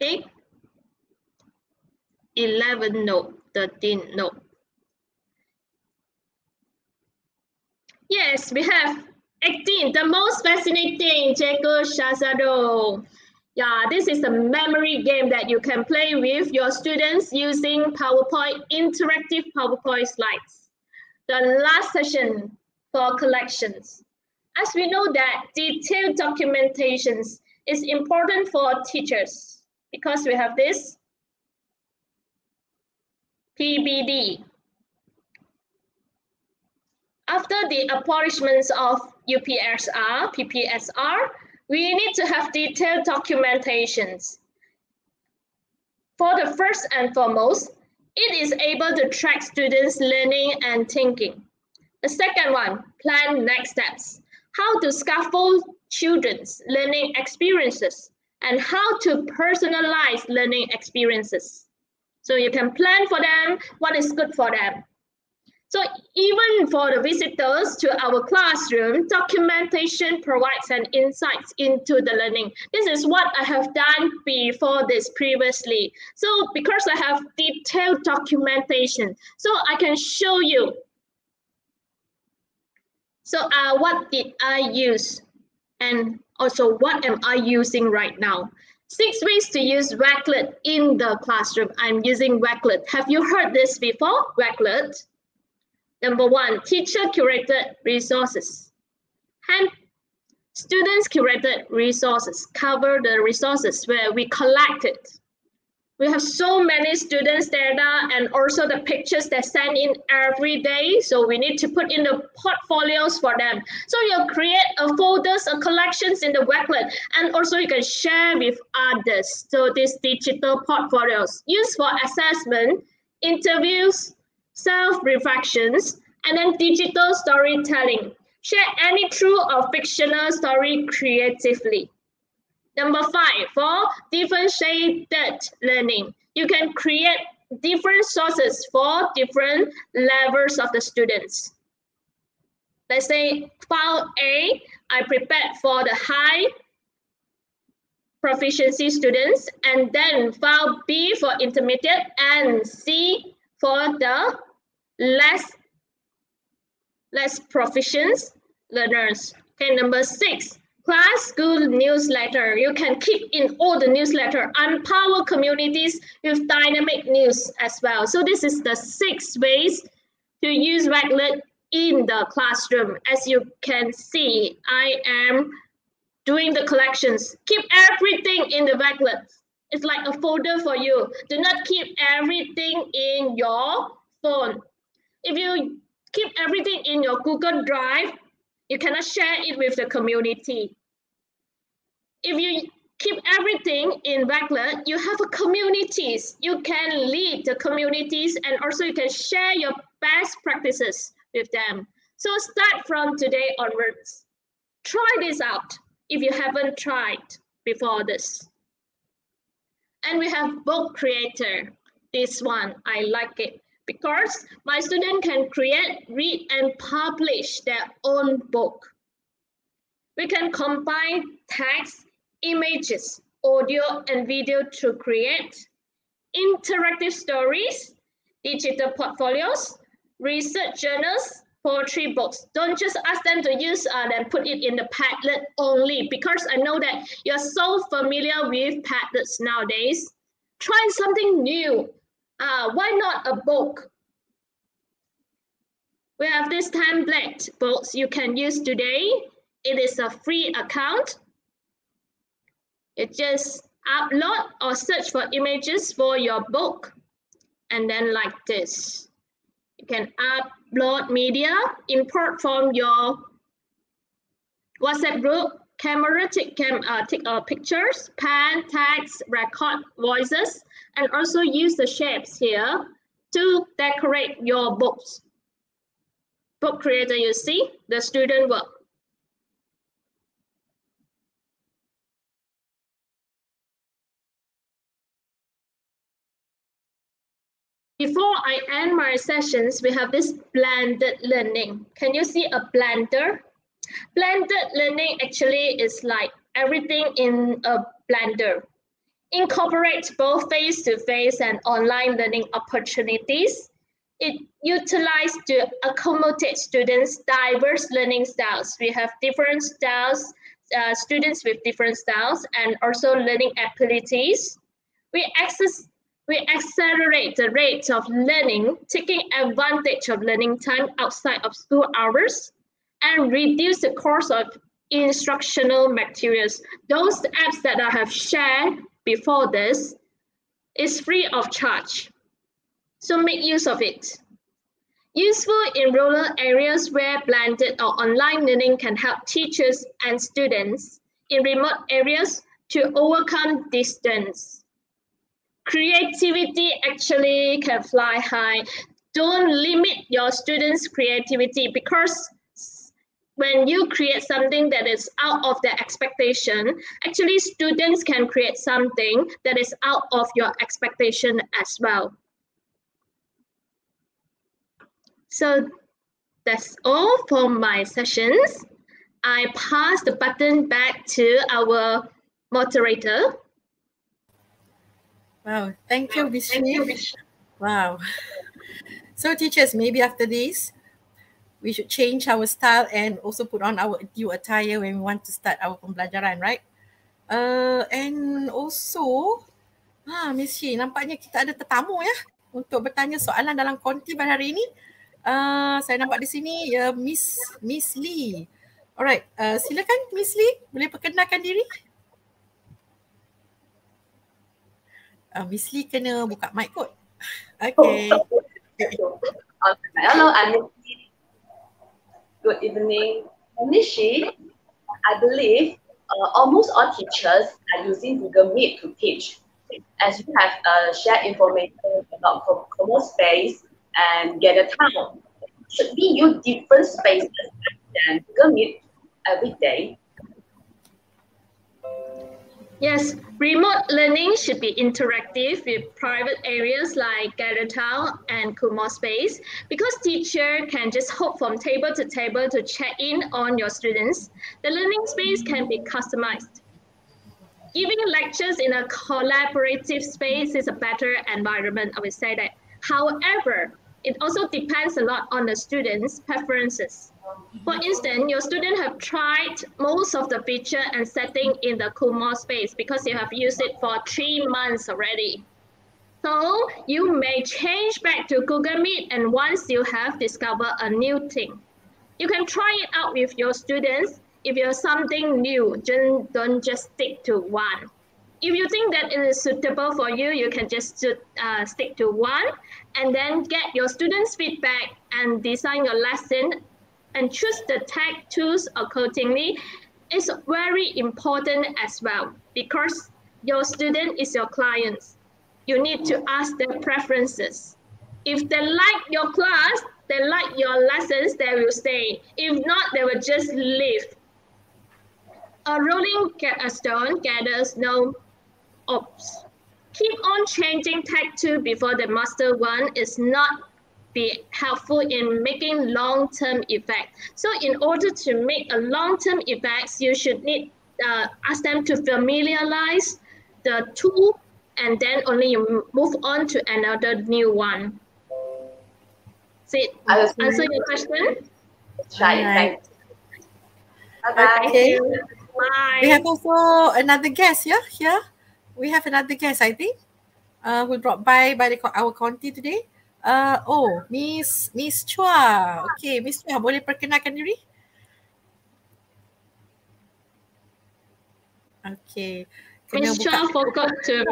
Okay. 11, no. 13, no. Yes, we have 18, the most fascinating, Jacob Shazado. Yeah, this is a memory game that you can play with your students using PowerPoint, interactive PowerPoint slides. The last session for collections. As we know that detailed documentations is important for teachers because we have this PBD. After the abolishment of UPSR, PPSR, we need to have detailed documentations. For the first and foremost, it is able to track students' learning and thinking. The second one, plan next steps. How to scaffold children's learning experiences and how to personalize learning experiences. So you can plan for them what is good for them. So even for the visitors to our classroom, documentation provides an insight into the learning. This is what I have done before this previously. So because I have detailed documentation, so I can show you. So what did I use? And also what am I using right now? 6 ways to use Wakelet in the classroom. I'm using Wakelet. Have you heard this before, Wakelet? Number 1, teacher-curated resources. And students curated resources, cover the resources where we collected. We have so many students data and also the pictures that send in every day. So we need to put in the portfolios for them. So you create a folders or collections in the Wakelet, and also you can share with others. So these digital portfolios used for assessment, interviews, self-reflections, and then digital storytelling. Share any true or fictional story creatively. Number 5, for differentiated learning. You can create different sources for different levels of the students. Let's say file A, I prepared for the high proficiency students, and then file B for intermediate and C for the less proficient learners. Okay, number 6, class school newsletter. You can keep in all the newsletter, empower communities with dynamic news as well. So this is the 6 ways to use Wakelet in the classroom. As you can see, I am doing the collections. Keep everything in the Wakelet. It's like a folder for you. Do not keep everything in your phone. If you keep everything in your Google Drive, you cannot share it with the community. If you keep everything in regular, you have a communities. You can lead the communities and also you can share your best practices with them. So start from today onwards. Try this out if you haven't tried before this. And we have book creator. This one, I like it because my student can create, read, and publish their own book. We can combine text, images, audio, and video to create interactive stories, digital portfolios, research journals, poetry books. Don't just ask them to use and put it in the Padlet only, because I know that you're so familiar with Padlets nowadays. Try something new. Why not a book? We have this template books you can use today. It is a free account. You just upload or search for images for your book. And then like this. You can upload media, import from your WhatsApp group, camera, take pictures, pen, text, record voices, and also use the shapes here to decorate your books. Book creator, you see, the student work. Before I end my sessions, we have this blended learning. Can you see a blender? Blended learning actually is like everything in a blender. Incorporates both face-to-face and online learning opportunities. It utilizes to accommodate students' diverse learning styles. We have different styles, students with different styles, and also learning abilities. We accelerate the rate of learning, taking advantage of learning time outside of school hours, and reduce the cost of instructional materials. Those apps that I have shared before this is free of charge. So make use of it. Useful in rural areas where blended or online learning can help teachers and students in remote areas to overcome distance. Creativity actually can fly high. Don't limit your students' creativity, because when you create something that is out of their expectation, actually students can create something that is out of your expectation as well. So that's all for my sessions. I pass the button back to our moderator. Wow, thank you, Vishnu. Wow. So teachers, maybe after this, we should change our style and also put on our due attire when we want to start our pembelajaran, right? And also, Miss Shi, nampaknya kita ada tetamu ya untuk bertanya soalan dalam konti pada hari ini. Saya nampak di sini Miss Lee. Alright, silakan Miss Lee, boleh perkenalkan diri? Miss Lee kena buka mic kot. Okay. Hello, I'm Miss Lee. Good evening. Miss Shi, I believe almost all teachers are using Google Meet to teach. As you have shared information about common space and Gather Town, should we use different spaces than Google Meet every day? Yes, remote learning should be interactive with private areas like Gather Town and Kumon Space, because teacher can just hop from table to table to check in on your students. The learning space can be customized. Giving lectures in a collaborative space is a better environment, I would say that. However, it also depends a lot on the students' preferences. For instance, your student have tried most of the feature and setting in the Kumon Space because you have used it for 3 months already. So you may change back to Google Meet, and once you have discovered a new thing, you can try it out with your students. If you have something new, don't just stick to one. If you think that it is suitable for you, you can just stick to one and then get your students' feedback and design your lesson and choose the tech tools accordingly. is very important as well, because your student is your clients. You need to ask their preferences. If they like your class, they like your lessons, they will stay. If not, they will just leave. A rolling stone gathers no ops. Keep on changing tech 2 before the master 1 is not be helpful in making long-term effect. So in order to make a long-term effects, you should need ask them to familiarize the tool, and then only you move on to another new one. Answer your question? Right. Thank you. Bye. We have also another guest here. We have another guest, I think, who dropped by our Conti today. Miss Chua. Okay, Miss Chua, boleh perkenalkan diri? Okay. Miss Chua forgot to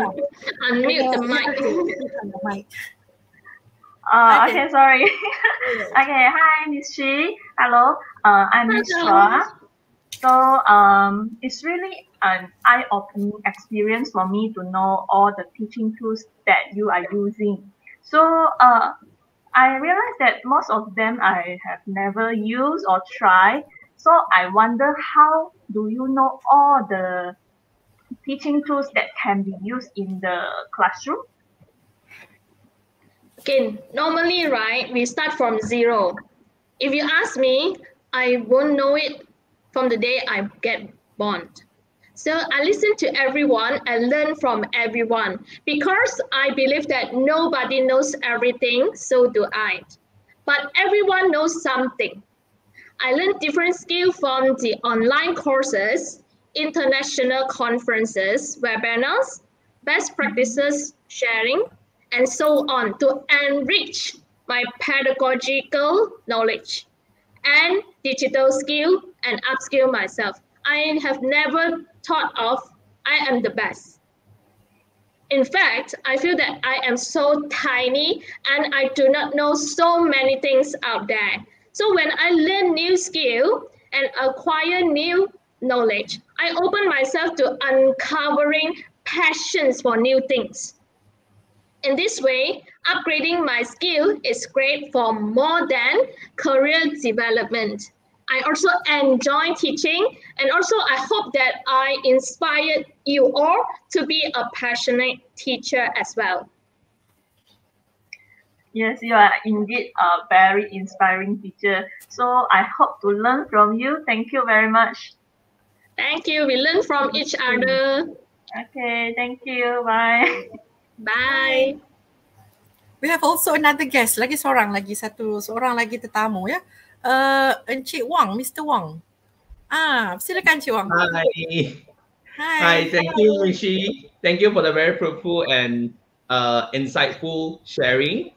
unmute the mic. Okay, sorry. Okay, hi, Miss Chi. Hello, I'm Miss Chua. So it's really an eye-opening experience for me to know all the teaching tools that you are using. So I realized that most of them I have never used or tried. So I wonder, how do you know all the teaching tools that can be used in the classroom? Okay, normally, right, we start from zero. If you ask me, I won't know it from the day I get born. So I listen to everyone and learn from everyone, because I believe that nobody knows everything, so do I. But everyone knows something. I learned different skills from the online courses, international conferences, webinars, best practices sharing, and so on, to enrich my pedagogical knowledge and digital skill and upskill myself. I have never thought of I am the best. In fact, I feel that I am so tiny and I do not know so many things out there. So when I learn new skill and acquire new knowledge, I open myself to uncovering passions for new things. In this way, upgrading my skill is great for more than career development. I also enjoy teaching, and also I hope that I inspired you all to be a passionate teacher as well. Yes, you are indeed a very inspiring teacher. So I hope to learn from you. Thank you very much. Thank you. We learn from each other. Okay, thank you. Bye. Bye. We have also another guest, seorang lagi tetamu ya. Encik Wang, Mr. Wang. Silakan Encik Wang. Hi, thank you, Rishi. Thank you for the very fruitful and insightful sharing.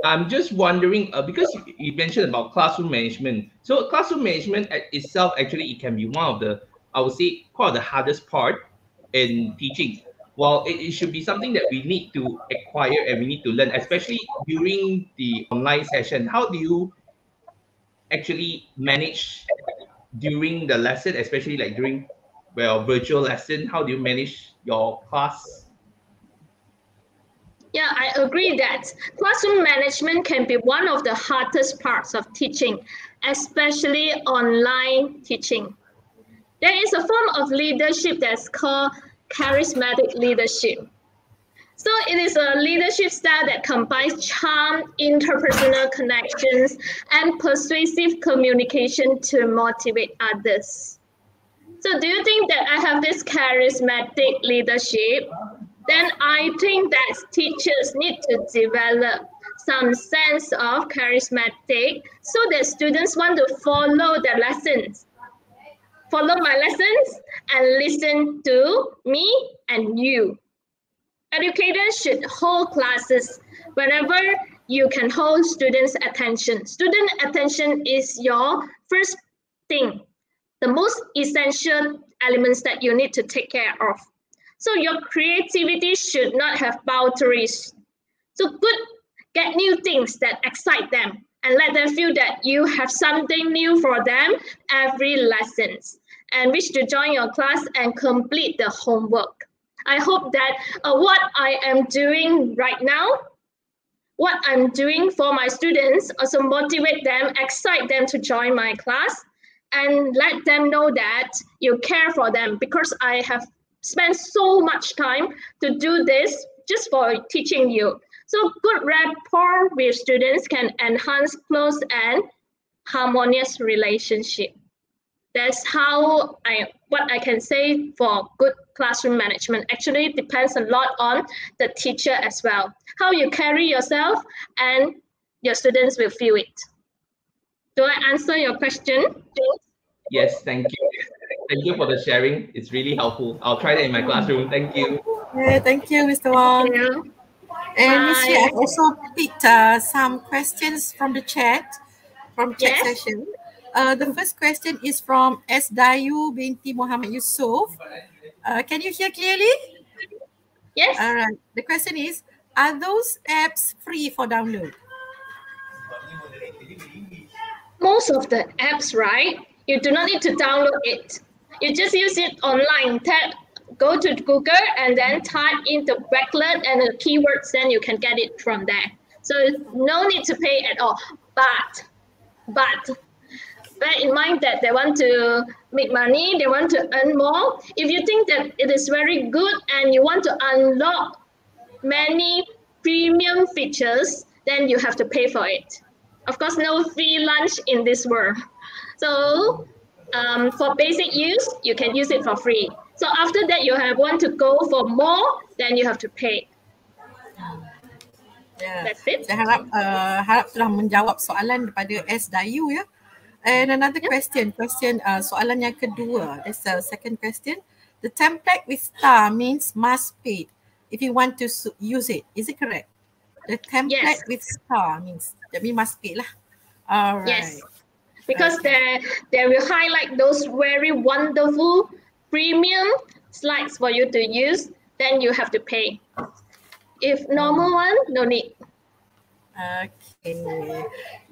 I'm just wondering, because you mentioned about classroom management. So classroom management itself, actually, it can be one of the, I would say, quite the hardest part in teaching. Well, it should be something that we need to acquire and we need to learn, especially during the online session. How do you actually manage during the lesson, especially like during virtual lesson? How do you manage your class? Yeah, I agree that classroom management can be one of the hardest parts of teaching, especially online teaching. There is a form of leadership that's called charismatic leadership. So it is a leadership style that combines charm, interpersonal connections, and persuasive communication to motivate others. So do you think that I have this charismatic leadership? Then I think that teachers need to develop some sense of charismatic so that students want to follow the lessons. Follow my lessons and listen to me and you. Educators should hold classes whenever you can hold students' attention. Student attention is your first thing, the most essential elements that you need to take care of. So your creativity should not have boundaries. So get new things that excite them. and let them feel that you have something new for them every lesson, and wish to join your class and complete the homework. I hope that what I am doing right now, what I'm doing for my students, also motivate them, excite them to join my class, and let them know that you care for them, because I have spent so much time to do this just for teaching you. So good rapport with students can enhance close and harmonious relationship. That's how what I can say for good classroom management. Actually, it depends a lot on the teacher as well. How you carry yourself and your students will feel it. Do I answer your question? Yes, thank you. Thank you for the sharing. It's really helpful. I'll try that in my classroom. Thank you. Yeah, thank you, Mr. Wong. Thank you. And Miss Shi, I've also picked some questions from the chat, from chat session. The first question is from S. Dayu binti Muhammad Yusuf. Can you hear clearly? Yes. All right. The question is, are those apps free for download? Most of the apps, right? You do not need to download it. You just use it online. Go to Google and then type in the backlet and the keywords, then you can get it from there. So no need to pay at all. But bear in mind that they want to make money, they want to earn more. If you think that it is very good and you want to unlock many premium features, then you have to pay for it. Of course, no free lunch in this world. So for basic use, you can use it for free. So after that, you want to go for more, then you have to pay. Yeah. That's it. Saya harap telah menjawab soalan daripada S. Dayu ya. And another question, soalan yang kedua, that's the second question. The template with star means must pay if you want to use it. Is it correct? The template with star means, that means must pay lah. All right. Yes, because they will highlight those very wonderful premium slides for you to use, then you have to pay. If normal one, no need. Okay.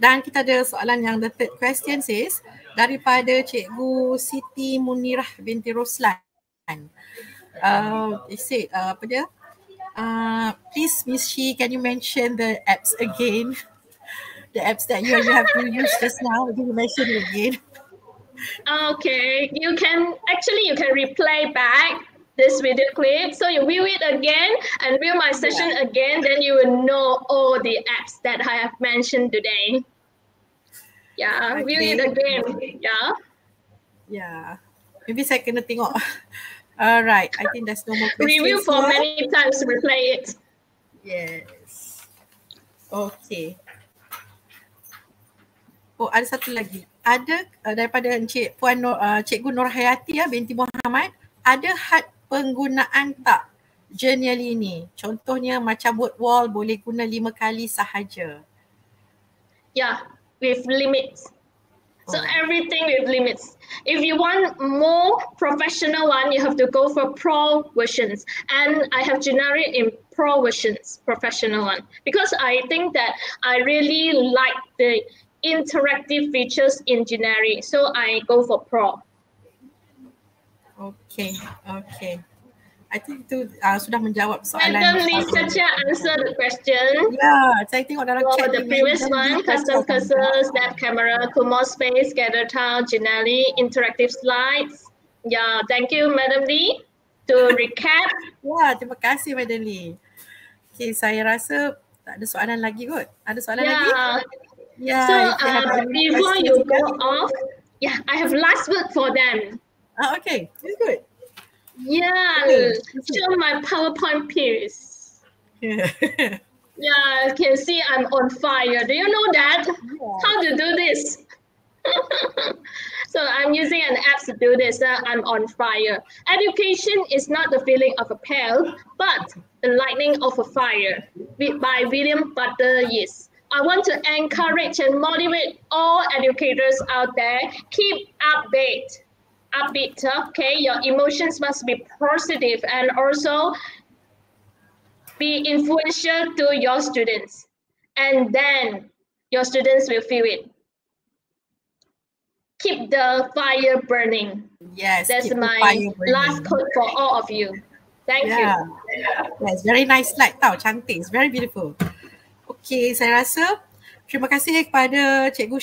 Dan kita ada soalan yang the third question is daripada Cikgu Siti Munirah binti Roslan. They say apa dia? Please Miss Shi, can you mention the apps again? The apps that you have to use just now, can you mention it again? Okay, you can replay back this video clip. So you view it again and view my session again, then you will know all the apps that I have mentioned today. Yeah, view it again. Yeah. Maybe saya kena tengok. Alright, I think there's no more questions. Review for many times, replay it. Yes. Okay. Oh, ada satu lagi. Ada daripada Cikgu Nur Hayati binti Muhammad, ada had penggunaan tak journal ini? Contohnya macam word wall boleh guna 5 kali sahaja. Yeah, with limits. So everything with limits. If you want more professional one, you have to go for pro versions. And I have generic in pro versions, professional one. Because I think that I really like the interactive features in generic. So I go for pro. Okay. I think itu sudah menjawab soalan. Madam Lisa Chia answer the question. Yeah, saya tengok dalam chat. The previous one, custom cursor, snap camera, Kumon space, gather tile, generic, interactive slides. Yeah, thank you, Madam Lee. To recap. Wah, terima kasih, Madam Lee. Okay, saya rasa tak ada soalan lagi kot. Ada soalan lagi? Yeah. So before you go off, I have last word for them. Okay, it's good. Yeah, show my PowerPoint piece. Yeah, you can see I'm on fire. Do you know that? How to do this? So I'm using an app to do this. I'm on fire. Education is not the feeling of a pail, but the lightning of a fire. By William Butler Yeats. I want to encourage and motivate all educators out there. Keep upbeat, okay? Your emotions must be positive and also be influential to your students. And then your students will feel it. Keep the fire burning. Yes, that's my last quote for all of you. Thank you. Yes, very nice slide tau, cantik. It's very beautiful. Okay, saya rasa terima kasih kepada Cikgu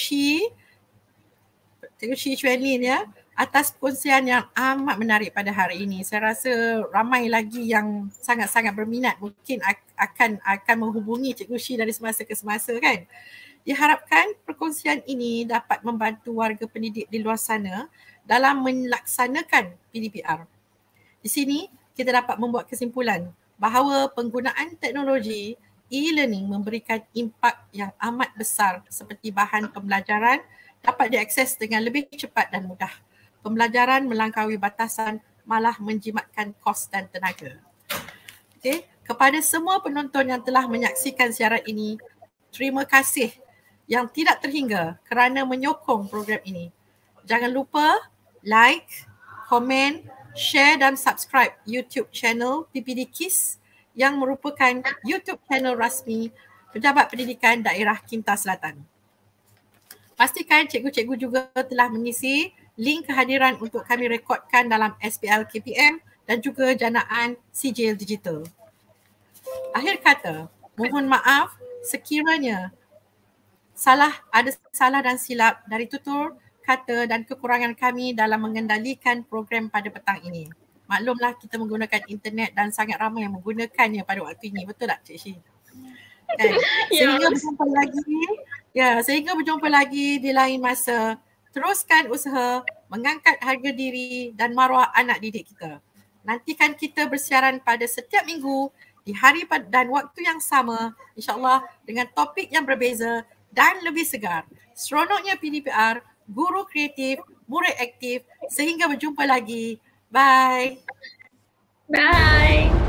Shi Chuan Lin ya atas perkongsian yang amat menarik pada hari ini. Saya rasa ramai lagi yang sangat-sangat berminat mungkin akan menghubungi Cikgu Shi dari semasa ke semasa kan. Diharapkan perkongsian ini dapat membantu warga pendidik di luar sana dalam melaksanakan PDPR. Di sini kita dapat membuat kesimpulan bahawa penggunaan teknologi e-learning memberikan impak yang amat besar seperti bahan pembelajaran dapat diakses dengan lebih cepat dan mudah. Pembelajaran melangkaui batasan malah menjimatkan kos dan tenaga. Okay. Kepada semua penonton yang telah menyaksikan siaran ini, terima kasih yang tidak terhingga kerana menyokong program ini. Jangan lupa like, komen, share dan subscribe YouTube channel PPD KIS yang merupakan YouTube channel rasmi Pejabat Pendidikan Daerah Kinta Selatan. Pastikan cikgu-cikgu juga telah mengisi link kehadiran untuk kami rekodkan dalam SPL KPM dan juga janaan sijil digital. Akhir kata, mohon maaf sekiranya ada salah dan silap dari tutur kata dan kekurangan kami dalam mengendalikan program pada petang ini. Maklumlah kita menggunakan internet dan sangat ramai yang menggunakannya pada waktu ini. Betul tak Cik Shi? Kan? Sehingga berjumpa lagi di lain masa. Teruskan usaha mengangkat harga diri dan maruah anak didik kita. Nantikan kita bersiaran pada setiap minggu di hari dan waktu yang sama, insyaAllah dengan topik yang berbeza dan lebih segar. Seronoknya PDPR, guru kreatif, murid aktif. Sehingga berjumpa lagi. Bye. Bye.